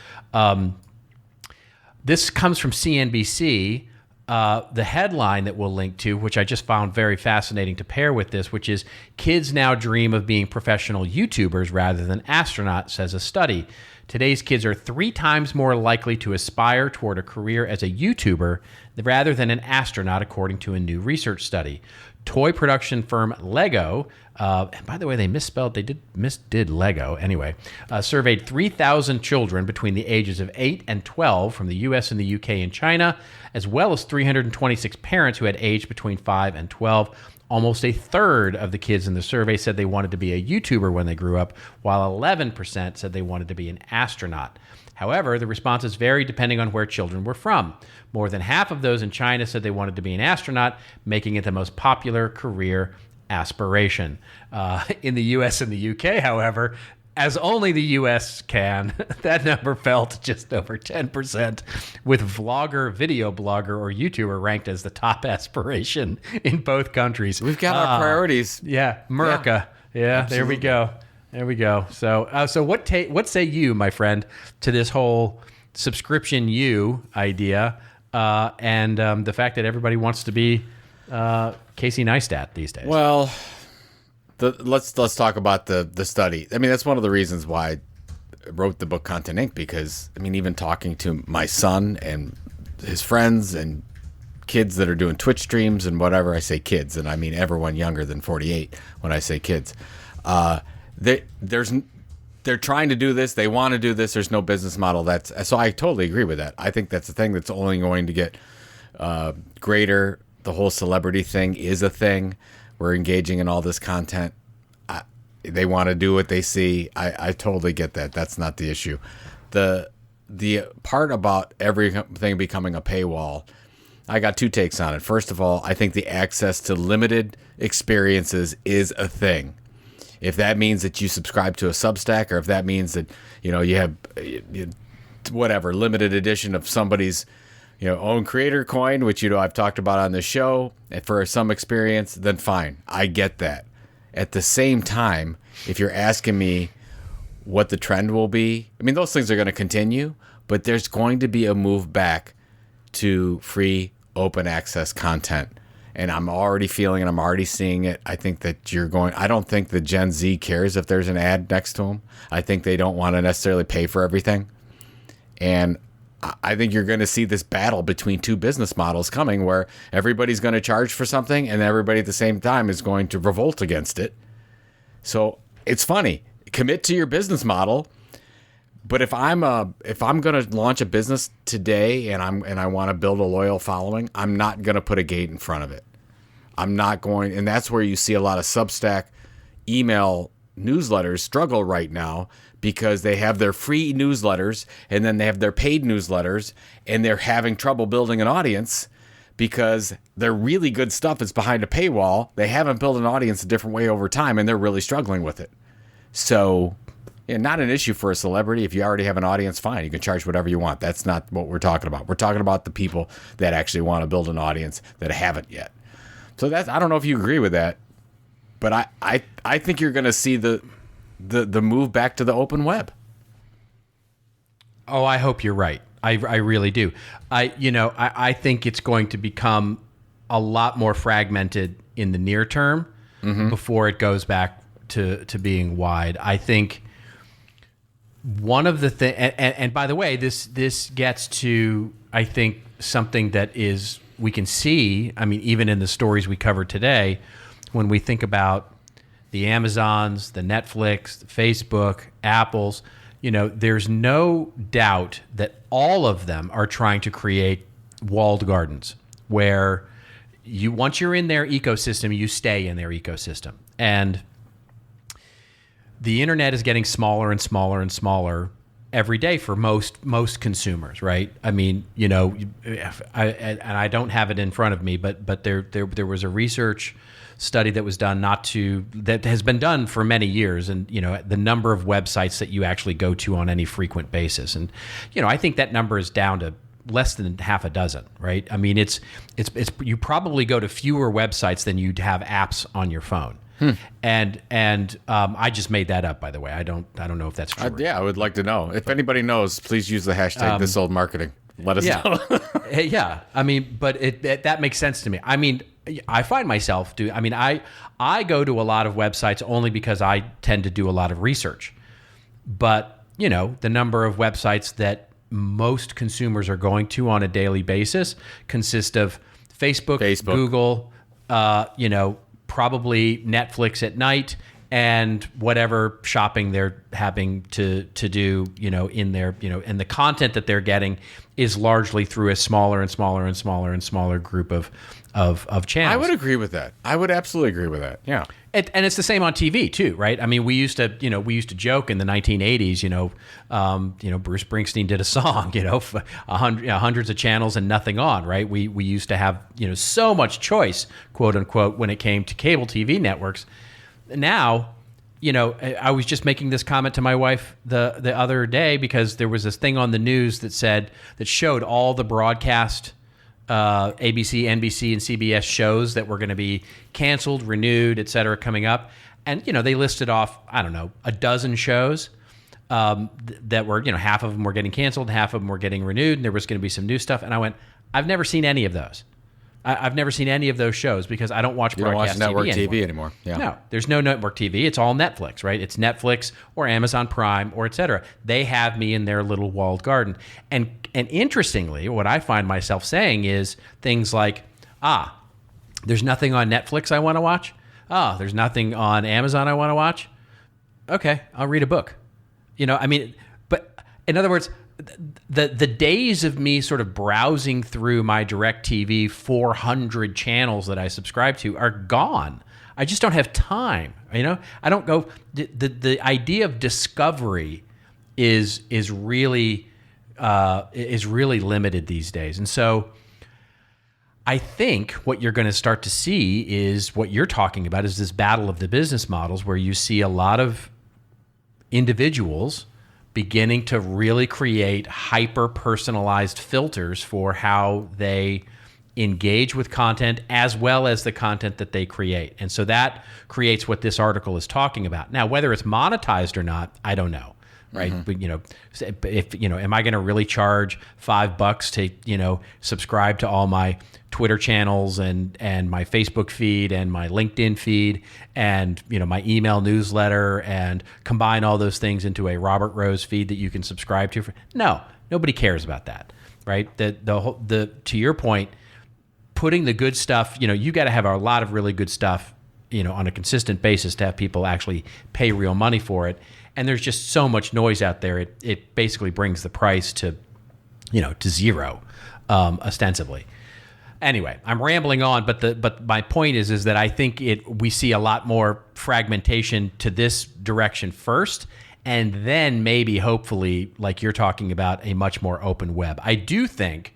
This comes from CNBC. The headline that we'll link to, which I just found very fascinating to pair with this, which is kids now dream of being professional YouTubers rather than astronauts, says a study. Today's kids are 3 times more likely to aspire toward a career as a YouTuber rather than an astronaut, according to a new research study. Toy production firm Lego, and by the way, they did Lego anyway, surveyed 3,000 children between the ages of 8 and 12 from the US and the UK and China, as well as 326 parents who had aged between 5 and 12. Almost a third of the kids in the survey said they wanted to be a YouTuber when they grew up, while 11% said they wanted to be an astronaut. However, the responses vary depending on where children were from. More than half of those in China said they wanted to be an astronaut, making it the most popular career aspiration. In the US and the UK, however, as only the US can, that number fell to just over 10%, with vlogger, video blogger, or YouTuber ranked as the top aspiration in both countries. We've got our priorities. Yeah, America. Yeah, there we go. There we go. So what say you, my friend, to this whole subscription idea and the fact that everybody wants to be Casey Neistat these days? Well, let's talk about the study. I mean, that's one of the reasons why I wrote the book Content Inc. Because, I mean, even talking to my son and his friends and kids that are doing Twitch streams and whatever, I say kids, and I mean everyone younger than 48 when I say kids. They're trying to do this. They want to do this. There's no business model. So I totally agree with that. I think that's a thing that's only going to get greater. The whole celebrity thing is a thing. We're engaging in all this content. They want to do what they see. I totally get that. That's not the issue. The part about everything becoming a paywall, I got 2 takes on it. First of all, I think the access to limited experiences is a thing. If that means that you subscribe to a Substack, or if that means that you have whatever limited edition of somebody's own creator coin, which I've talked about on the show, and for some experience, then fine, I get that. At the same time, if you're asking me what the trend will be, I mean, those things are going to continue, but there's going to be a move back to free, open access content. And I'm already feeling and I'm already seeing it. I think that I don't think the Gen Z cares if there's an ad next to them. I think they don't want to necessarily pay for everything. And I think you're going to see this battle between 2 business models coming where everybody's going to charge for something and everybody at the same time is going to revolt against it. So it's funny. Commit to your business model. But if I'm going to launch a business today and I want to build a loyal following, I'm not going to put a gate in front of it. I'm not going, and that's where you see a lot of Substack email newsletters struggle right now, because they have their free newsletters and then they have their paid newsletters, and they're having trouble building an audience because their really good stuff is behind a paywall. They haven't built an audience a different way over time, and they're really struggling with it. So, not an issue for a celebrity. If you already have an audience, fine. You can charge whatever you want. That's not what we're talking about. We're talking about the people that actually want to build an audience that haven't yet. So I don't know if you agree with that, but I think you're going to see the move back to the open web. Oh, I hope you're right. I really do. I think it's going to become a lot more fragmented in the near term before it goes back to being wide. I think one of the things, and by the way, this gets to, I think, something that is, we can see, I mean, even in the stories we covered today, when we think about the Amazons, the Netflix, the Facebook, Apples, there's no doubt that all of them are trying to create walled gardens where once you're in their ecosystem, you stay in their ecosystem. And the internet is getting smaller and smaller and smaller every day for most consumers, right? I mean, I don't have it in front of me, but there was a research study that was done that has been done for many years, and the number of websites that you actually go to on any frequent basis, and I think that number is down to less than half a dozen, right? I mean, it's you probably go to fewer websites than you'd have apps on your phone. And I just made that up, by the way. I don't know if that's true. Yeah, I would like to know. If anybody knows, please use the hashtag ThisOldMarketing. Let us know. Yeah. I mean, but that makes sense to me. I mean, I find myself I go to a lot of websites only because I tend to do a lot of research. But, the number of websites that most consumers are going to on a daily basis consist of Facebook. Google, probably Netflix at night, and whatever shopping they're having to do, in their, and the content that they're getting is largely through a smaller and smaller and smaller and smaller group of channels. I would agree with that. I would absolutely agree with that. Yeah. And it's the same on TV too, right? I mean, we used to joke in the 1980s, Bruce Springsteen did a song, hundreds of channels and nothing on, right? We used to have, so much choice, quote unquote, when it came to cable TV networks. Now, I was just making this comment to my wife the other day because there was this thing on the news that showed all the broadcast ABC, NBC, and CBS shows that were going to be canceled, renewed, et cetera, coming up. And, they listed off, I don't know, a dozen shows that were, half of them were getting canceled, half of them were getting renewed, and there was going to be some new stuff. And I went, I've never seen any of those. I've never seen any of those shows because I don't watch broadcast network TV anymore. Yeah. No, there's no network TV. It's all Netflix, right? It's Netflix or Amazon Prime or et cetera. They have me in their little walled garden. And interestingly, what I find myself saying is things like, there's nothing on Netflix I want to watch. There's nothing on Amazon I want to watch. Okay, I'll read a book. But in other words, the days of me sort of browsing through my DirecTV 400 channels that I subscribe to are gone. I just don't have time. I don't go. The idea of discovery is really limited these days, and so I think what you're going to start to see is what you're talking about is this battle of the business models, where you see a lot of individuals beginning to really create hyper-personalized filters for how they engage with content as well as the content that they create. And so that creates what this article is talking about. Now, whether it's monetized or not, I don't know. Right. Mm-hmm. But, if, am I going to really charge $5 to, subscribe to all my Twitter channels and my Facebook feed and my LinkedIn feed and, my email newsletter and combine all those things into a Robert Rose feed that you can subscribe to? No, nobody cares about that. Right. To your point, putting the good stuff, you got to have a lot of really good stuff, on a consistent basis to have people actually pay real money for it. And there's just so much noise out there. It basically brings the price to zero, ostensibly. Anyway, I'm rambling on, but my point is that I think we see a lot more fragmentation to this direction first, and then maybe, hopefully, like you're talking about, a much more open web. I do think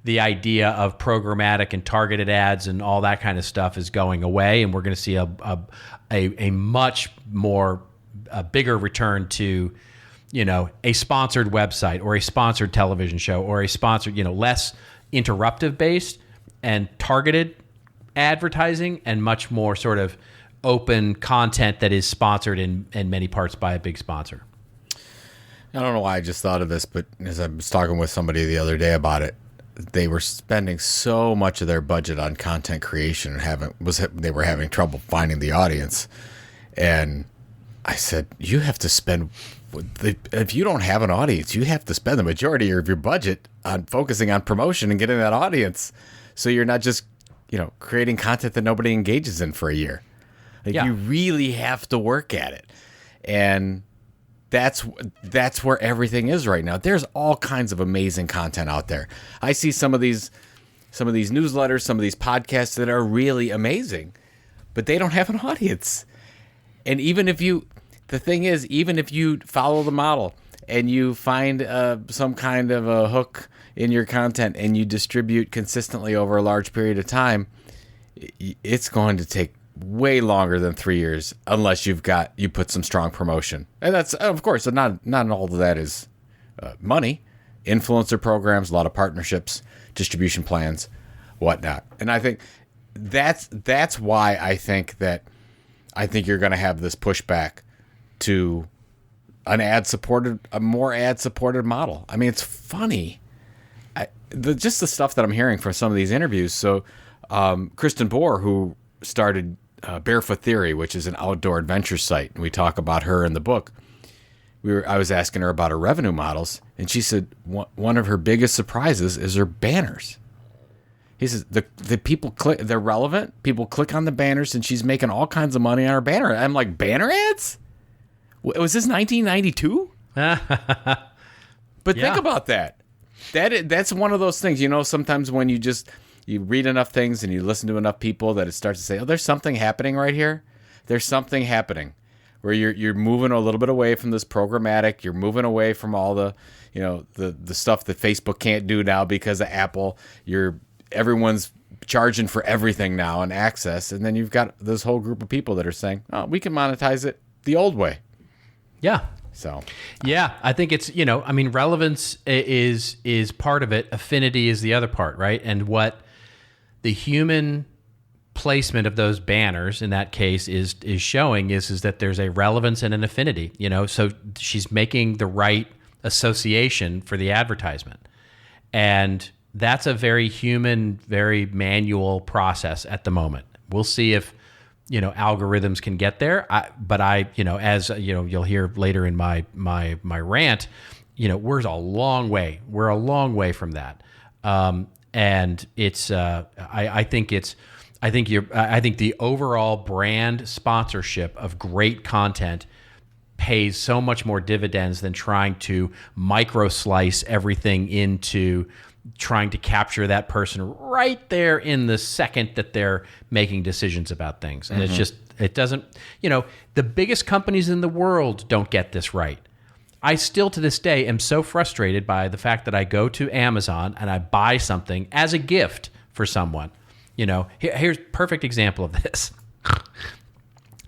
the idea of programmatic and targeted ads and all that kind of stuff is going away, and we're going to see a much more a bigger return to, a sponsored website or a sponsored television show or a sponsored, less interruptive based and targeted advertising, and much more sort of open content that is sponsored in many parts by a big sponsor. I don't know why I just thought of this, but as I was talking with somebody the other day about it, they were spending so much of their budget on content creation and they were having trouble finding the audience. And I said, you have to spend, if you don't have an audience, you have to spend the majority of your budget on focusing on promotion and getting that audience. So you're not just, creating content that nobody engages in for a year. You really have to work at it. And that's where everything is right now. There's all kinds of amazing content out there. I see some of these newsletters, some of these podcasts that are really amazing, but they don't have an audience. And even if you follow the model and you find some kind of a hook in your content and you distribute consistently over a large period of time, it's going to take way longer than 3 years unless you put some strong promotion. And that's, of course, not all of that is money. Influencer programs, a lot of partnerships, distribution plans, whatnot. And I think that's why I think you're going to have this pushback to a more ad supported model. I mean, it's funny. Just the stuff that I'm hearing from some of these interviews. So, Kristen Bohr, who started Barefoot Theory, which is an outdoor adventure site, and we talk about her in the book. I was asking her about her revenue models, and she said one of her biggest surprises is her banners. He says the people click, they're relevant. People click on the banners, and she's making all kinds of money on her banner. I'm like, banner ads? Was this 1992? But think about that. That's one of those things, sometimes when you read enough things and you listen to enough people that it starts to say, oh, there's something happening right here. There's something happening where you're moving a little bit away from this programmatic. You're moving away from all the stuff that Facebook can't do now because of Apple. Everyone's charging for everything now and access. And then you've got this whole group of people that are saying, oh, we can monetize it the old way. Yeah. So, yeah, I think it's, relevance is part of it. Affinity is the other part, right? And what the human placement of those banners in that case is showing is that there's a relevance and an affinity, so she's making the right association for the advertisement. And that's a very human, very manual process at the moment. We'll see if, algorithms can get there. But as you'll hear later in my rant, we're a long way from that. And it's, I think the overall brand sponsorship of great content pays so much more dividends than trying to micro slice everything into trying to capture that person right there in the second that they're making decisions about things. And it doesn't, the biggest companies in the world don't get this right. I still to this day am so frustrated by the fact that I go to Amazon and I buy something as a gift for someone. Here's a perfect example of this.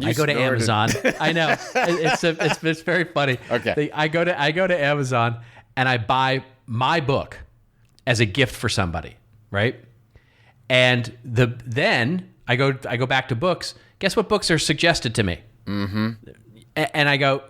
I go to Amazon. I know it's very funny. Okay. I go to Amazon and I buy my book as a gift for somebody, right? And then I go back to books. Guess what books are suggested to me? Mm-hmm. And I go,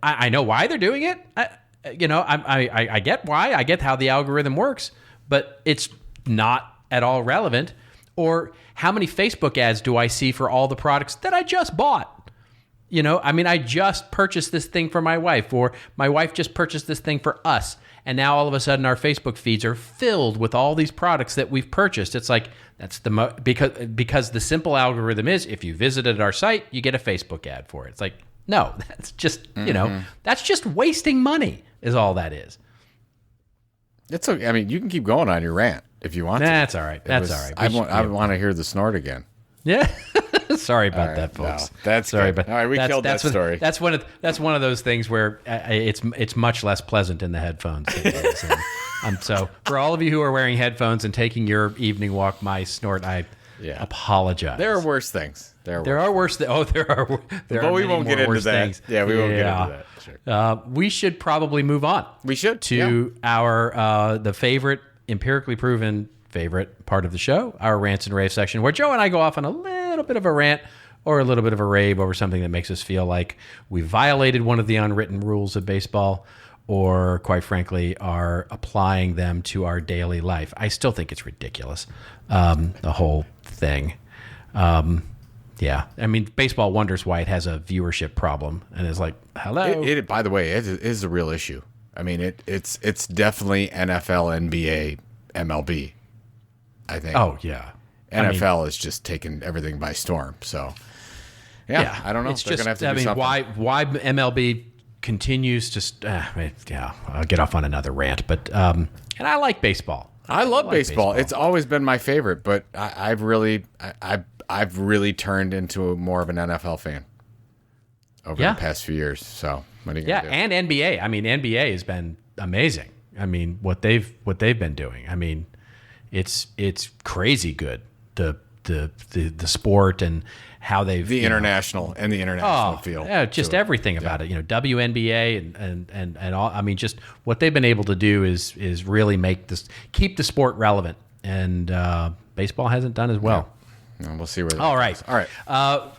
I know why they're doing it. I get why. I get how the algorithm works, but it's not at all relevant. Or how many Facebook ads do I see for all the products that I just bought? I just purchased this thing for my wife, or my wife just purchased this thing for us. And now all of a sudden our Facebook feeds are filled with all these products that we've purchased. It's like, that's because the simple algorithm is if you visited our site, you get a Facebook ad for it. It's like, no, that's just, that's just wasting money is all that is. It's okay. I mean, you can keep going on your rant if you want to. That's all right. All right. I want to hear the snort again. Yeah. Sorry about that, folks. No, that's sorry, but all right, we killed that story. That's one of those things where it's much less pleasant in the headphones. So for all of you who are wearing headphones and taking your evening walk, my snort, I apologize. There are worse things. There are worse. But we won't get into that. Things. Yeah, we won't get into that. Sure. We should probably move on. We should to our the favorite, empirically proven favorite part of the show, our rants and rave section, where Joe and I go off on a little bit of a rant or a little bit of a rave over something that makes us feel like we violated one of the unwritten rules of baseball, or quite frankly, are applying them to our daily life. I still think it's ridiculous, the whole thing. Yeah, I mean, baseball wonders why it has a viewership problem, and is like, hello. By the way, it is a real issue. I mean, it's definitely NFL, NBA, MLB. I think. Oh yeah, NFL is just taking everything by storm. So, Yeah, I don't know. It's They're just, gonna have to do something. why MLB continues to, yeah, I'll get off on another rant, but, and I like baseball. I love baseball. It's always been my favorite, but I've really turned into more of an NFL fan over the past few years. So what are you gonna do? And NBA. I mean, NBA has been amazing. I mean, what they've been doing. I mean, it's crazy good. The sport and how they've the international field. Yeah, just everything about it. WNBA and all. I mean, just what they've been able to do is really keep the sport relevant, and baseball hasn't done as well. Yeah. We'll see where. All right.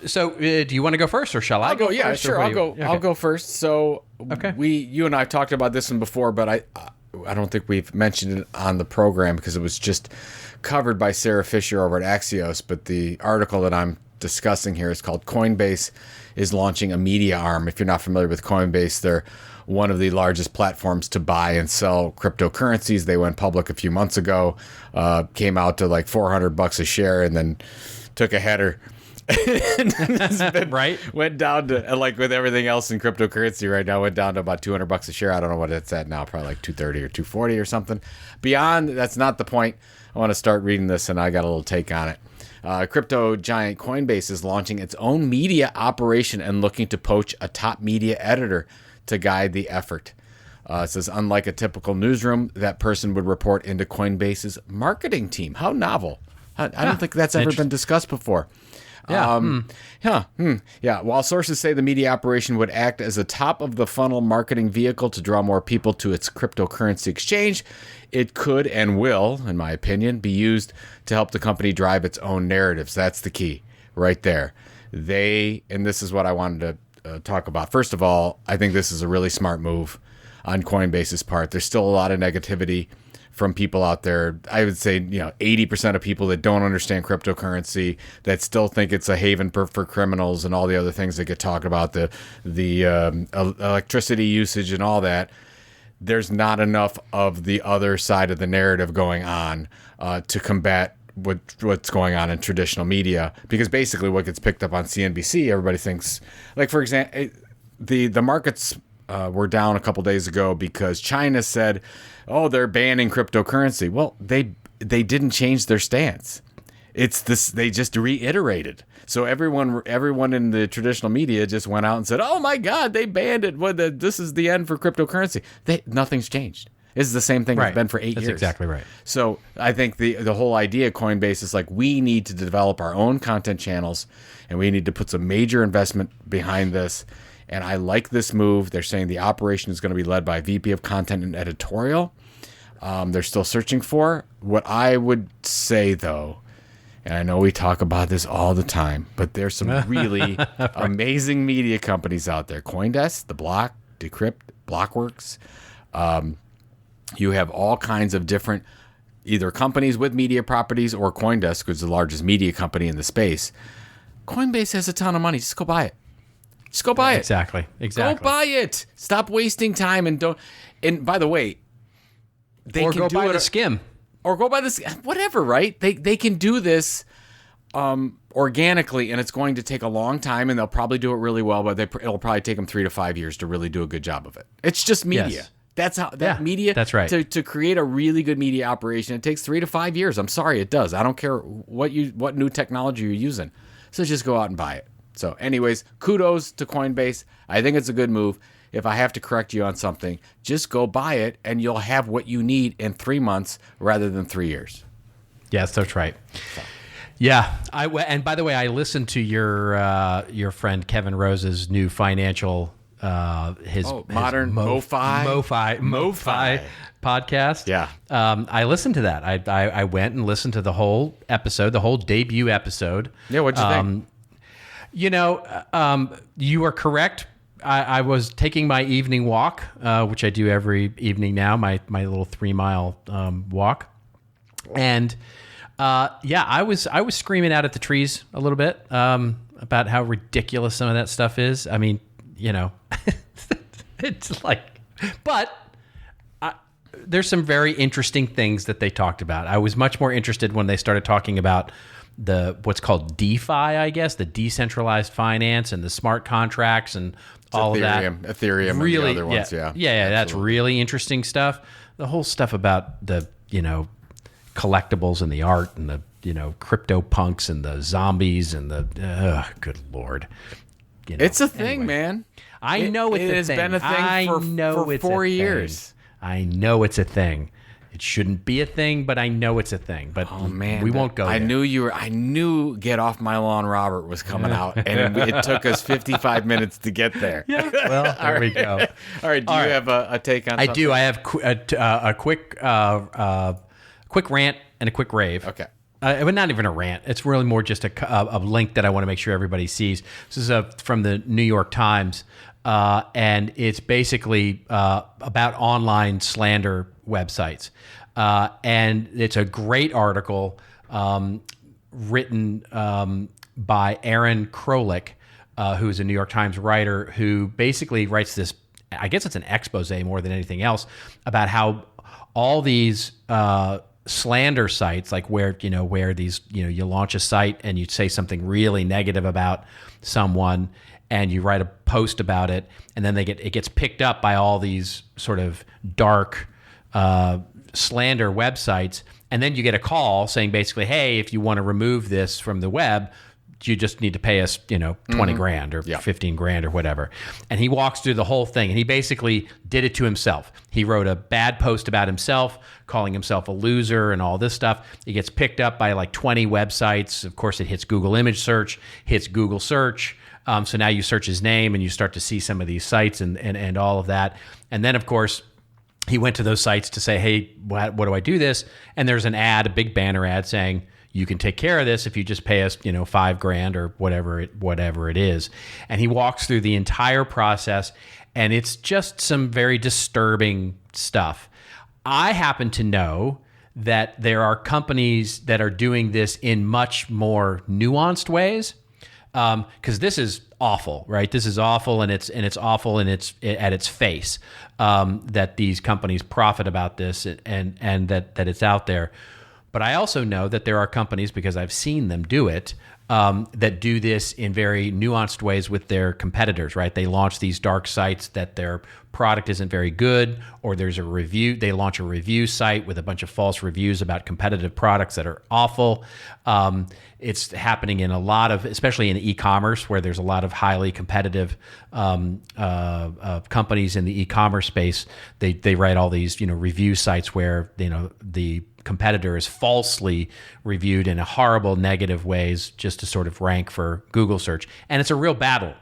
So, do you want to go first, or shall I go? Yeah, first, sure. I'll go. Okay. I'll go first. So, okay. You and I have talked about this one before, but I don't think we've mentioned it on the program because it was just covered by Sarah Fisher over at Axios. But the article that I'm discussing here is called "Coinbase is launching a media arm." If you're not familiar with Coinbase, they're one of the largest platforms to buy and sell cryptocurrencies. They went public a few months ago, came out to like $400 a share, and then took a header. Right, went down to, like with everything else in cryptocurrency right now, went down to about $200 a share. I don't know what it's at now, probably like 230 or 240 or something. Beyond, that's not the point. I want to start reading this, and I got a little take on it. Crypto giant Coinbase is launching its own media operation and looking to poach a top media editor to guide the effort. It says, unlike a typical newsroom, that person would report into Coinbase's marketing team. How novel. I don't think that's ever been discussed before. Yeah. Yeah. While sources say the media operation would act as a top of the funnel marketing vehicle to draw more people to its cryptocurrency exchange, it could and will, in my opinion, be used to help the company drive its own narratives. That's the key right there. And this is what I wanted to talk about. First of all, I think this is a really smart move on Coinbase's part. There's still a lot of negativity from people out there. I would say, 80% of people that don't understand cryptocurrency, that still think it's a haven for criminals and all the other things that get talked about, the electricity usage and all that. There's not enough of the other side of the narrative going on to combat what's going on in traditional media, because basically what gets picked up on CNBC, everybody thinks, like, for example, the markets were down a couple days ago because China said, oh, they're banning cryptocurrency. Well, they didn't change their stance. It's this, they just reiterated. So everyone in the traditional media just went out and said, oh my God, they banned it. This is the end for cryptocurrency. Nothing's changed. It's the same thing it's been for 8 years. That's exactly right. So I think the whole idea of Coinbase is like, we need to develop our own content channels, and we need to put some major investment behind this. And I like this move. They're saying the operation is going to be led by a VP of content and editorial. They're still searching for. What I would say, though, and I know we talk about this all the time, but there's some really amazing media companies out there. CoinDesk, The Block, Decrypt, Blockworks. You have all kinds of different either companies with media properties, or CoinDesk, which is the largest media company in the space. Coinbase has a ton of money. Just go buy it. Just go buy it. Exactly. Go buy it. Stop wasting time and don't. And by the way, they or can go do buy it, TheSkimm. Or go buy this. Whatever, right? They can do this organically, and it's going to take a long time, and they'll probably do it really well. But it'll probably take them 3 to 5 years to really do a good job of it. It's just media. Yes. That's how media. That's right. To create a really good media operation, it takes 3 to 5 years. I'm sorry, it does. I don't care what new technology you're using. So just go out and buy it. So anyways, kudos to Coinbase. I think it's a good move. If I have to correct you on something, just go buy it, and you'll have what you need in 3 months rather than 3 years. Yes, that's right. Yeah, and by the way, I listened to your friend Kevin Rose's new financial his modern MoFi podcast. Yeah, I listened to that. I went and listened to the whole episode, the whole debut episode. Yeah, what'd you think? You are correct. I was taking my evening walk, which I do every evening now, my little 3-mile walk. And I was screaming out at the trees a little bit about how ridiculous some of that stuff is. I mean, it's like, but there's some very interesting things that they talked about. I was much more interested when they started talking about what's called DeFi, I guess, the decentralized finance and the smart contracts and all of that. Ethereum, really, and the other ones, yeah. Yeah, that's really interesting stuff. The whole stuff about the, collectibles and the art and the, crypto punks and the zombies and the, good Lord. It's a thing, man. I know it's a thing. It has been a thing for 4 years. I know it's a thing. It shouldn't be a thing, but I know it's a thing. But we won't go there. I knew Get Off My Lawn Robert was coming out, and it took us 55 minutes to get there. Yeah. Well, there we go. All right. Do you have a take on something? I do. I have a quick rant and a quick rave. Okay. But not even a rant. It's really more just a link that I want to make sure everybody sees. This is from the New York Times, and it's basically about online slander websites. And it's a great article written by Aaron Krolik, who's a New York Times writer, who basically writes this, I guess it's an expose more than anything else, about how all these slander sites, like where these, you launch a site and you say something really negative about someone and you write a post about it, and then it gets picked up by all these sort of dark slander websites, and then you get a call saying basically, hey, if you want to remove this from the web, you just need to pay us, 20 grand or 15 grand or whatever. And he walks through the whole thing, and he basically did it to himself. He wrote a bad post about himself, calling himself a loser and all this stuff. It gets picked up by like 20 websites. Of course, it hits Google image search, hits Google search. So now you search his name and you start to see some of these sites and all of that. And then, of course, he went to those sites to say, hey, what do I do this? And there's an ad, a big banner ad saying, you can take care of this if you just pay us, $5 grand or whatever it is. And he walks through the entire process, and it's just some very disturbing stuff. I happen to know that there are companies that are doing this in much more nuanced ways, because this is awful, right? This is awful, and it's awful, and it's at its face, that these companies profit about this, and that it's out there. But I also know that there are companies, because I've seen them do it, that do this in very nuanced ways with their competitors, right? They launch these dark sites that their product isn't very good, or there's a review. They launch a review site with a bunch of false reviews about competitive products that are awful. It's happening in a lot of, especially in e-commerce, where there's a lot of highly competitive companies in the e-commerce space. They write all these, review sites where, the competitor is falsely reviewed in a horrible negative ways just to sort of rank for Google search. And it's a real battle.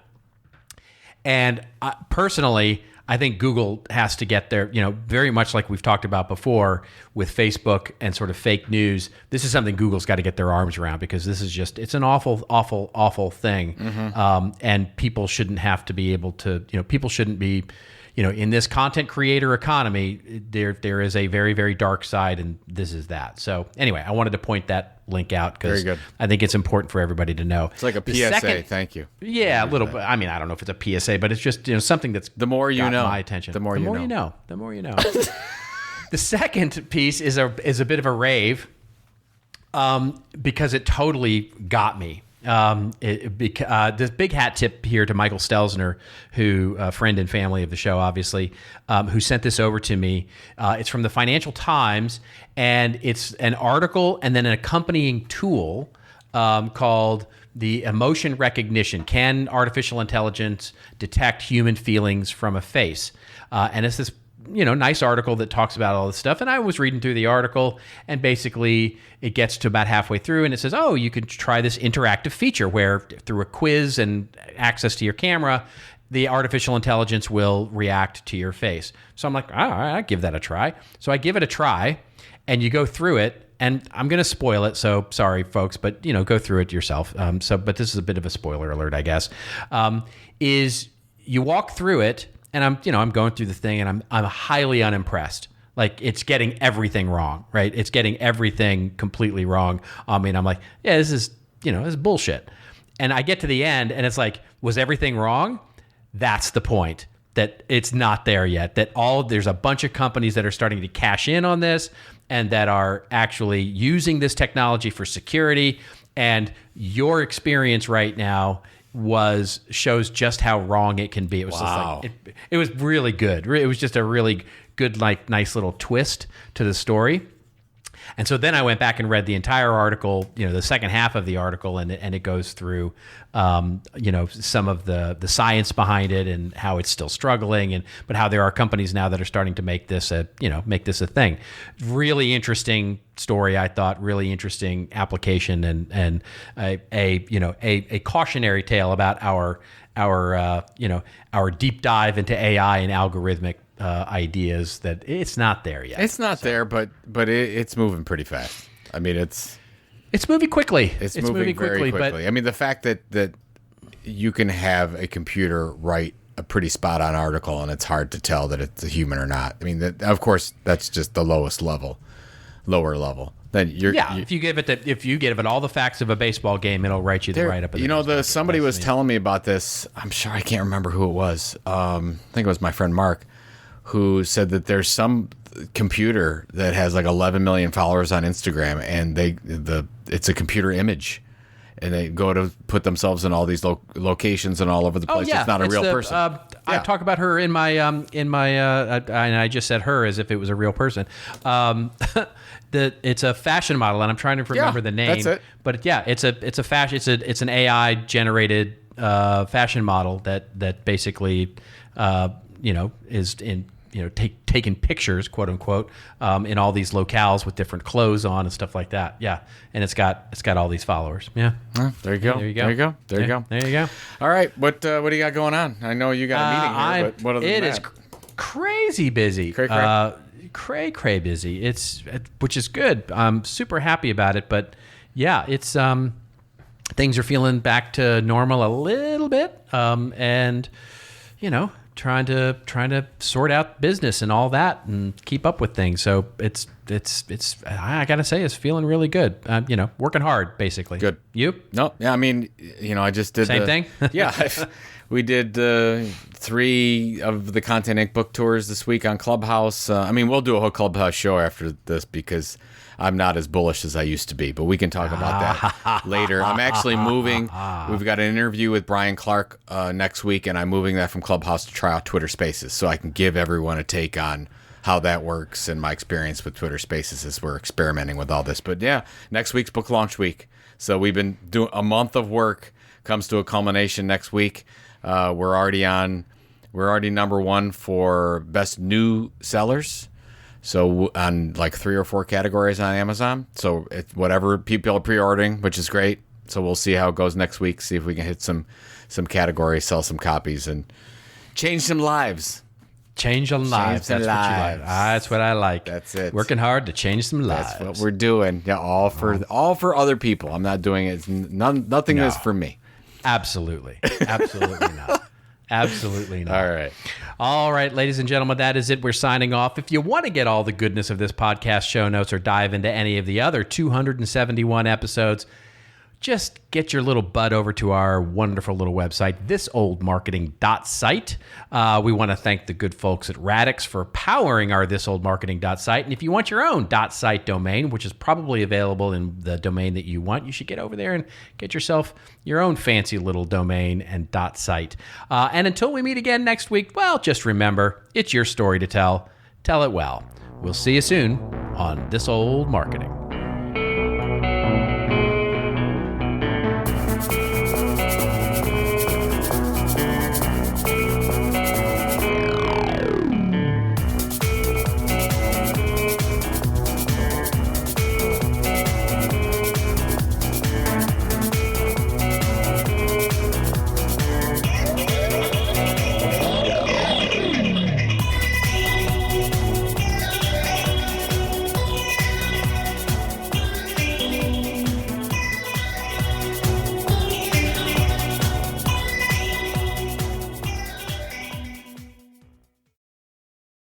And personally, I think Google has to get there, very much like we've talked about before with Facebook and sort of fake news. This is something Google's got to get their arms around, because this is it's an awful, awful, awful thing. Mm-hmm. And people shouldn't have to be able to, people shouldn't be, in this content creator economy, there is a very, very dark side, and this is that. So anyway, I wanted to point that link out because I think it's important for everybody to know. It's like a PSA. Thank you. Yeah, a little bit. I mean, I don't know if it's a PSA, but it's just something that's the more you know, my attention. The more you know. The more you know. The second piece is a bit of a rave, because it totally got me. This big hat tip here to Michael Stelzner, who a friend and family of the show, obviously, who sent this over to me. It's from the Financial Times, and it's an article and then an accompanying tool called the emotion recognition. Can artificial intelligence detect human feelings from a face? And it's this nice article that talks about all this stuff. And I was reading through the article, and basically it gets to about halfway through, and it says, oh, you could try this interactive feature where through a quiz and access to your camera, the artificial intelligence will react to your face. So I'm like, all right, I'll give that a try. So I give it a try, and you go through it, and I'm going to spoil it. So sorry, folks, but go through it yourself. But this is a bit of a spoiler alert, I guess, is you walk through it, and I'm going through the thing, and I'm highly unimpressed. Like, it's getting everything wrong, right? It's getting everything completely wrong. I mean, I'm like, yeah, this is bullshit. And I get to the end, and it's like, was everything wrong? That's the point. that it's not there yet. There's a bunch of companies that are starting to cash in on this and that are actually using this technology for security. And your experience right now shows just how wrong it can be. It was Wow. just like it was really good. It was just a really good, like, nice little twist to the story. And so then I went back and read the entire article, the second half of the article, and it goes through, some of the science behind it and how it's still struggling, but how there are companies now that are starting to make this a thing. Really interesting story, I thought. Really interesting application, and a cautionary tale about our deep dive into AI and algorithmic ideas, that it's not there yet. It's not there, but it's moving pretty fast. I mean, it's moving quickly. It's moving very quickly. But I mean, the fact that you can have a computer write a pretty spot on article and it's hard to tell that it's a human or not. I mean, of course, that's just the lower level. Then if you give it all the facts of a baseball game, it'll write you the write up. Somebody was telling me about this. I'm sure I can't remember who it was. I think it was my friend Mark, who said that there's some computer that has like 11 million followers on Instagram, and it's a computer image, and they go to put themselves in all these locations and all over the place. Oh, yeah. It's not a real person. I talk about her in my and I just said her as if it was a real person. It's a fashion model, and I'm trying to remember the name. That's it. But yeah, it's a fashion. It's an AI generated fashion model that basically is in taking pictures, quote unquote, in all these locales with different clothes on and stuff like that. Yeah, and it's got all these followers. Yeah. There you go. There you go. There you go. All right. What do you got going on? I know you got a meeting here, but what other than that? It is crazy busy. Cray busy. Which is good. I'm super happy about it. But yeah, it's things are feeling back to normal a little bit, and trying to sort out business and all that and keep up with things. So it's I gotta say, it's feeling really good. Working hard, basically. Good. You? No. Yeah. I mean, I just did same thing. Yeah. We did 3 of the Content Inc. book tours this week on Clubhouse. We'll do a whole Clubhouse show after this because I'm not as bullish as I used to be, but we can talk about that later. I'm actually moving. We've got an interview with Brian Clark next week, and I'm moving that from Clubhouse to try out Twitter Spaces so I can give everyone a take on how that works and my experience with Twitter Spaces as we're experimenting with all this. But yeah, next week's book launch week. So we've been doing a month of work, comes to a culmination next week. We're already number 1 for best new sellers. So on like 3 or 4 categories on Amazon. So it's whatever people are pre-ordering, which is great. So we'll see how it goes next week. See if we can hit some categories, sell some copies, and change some lives. Change some lives. That's what you like. That's what I like. That's it. Working hard to change some lives. That's what we're doing. Yeah, all for other people. I'm not doing it. Nothing is for me. Absolutely not. Absolutely not. All right, ladies and gentlemen, that is it. We're signing off. If you want to get all the goodness of this podcast, show notes, or dive into any of the other 271 episodes, just get your little butt over to our wonderful little website, ThisOldMarketing.site. We want to thank the good folks at Radix for powering our ThisOldMarketing.site. And if you want your own .site domain, which is probably available in the domain that you want, you should get over there and get yourself your own fancy little domain and .site. And until we meet again next week, well, just remember, it's your story to tell. Tell it well. We'll see you soon on This Old Marketing.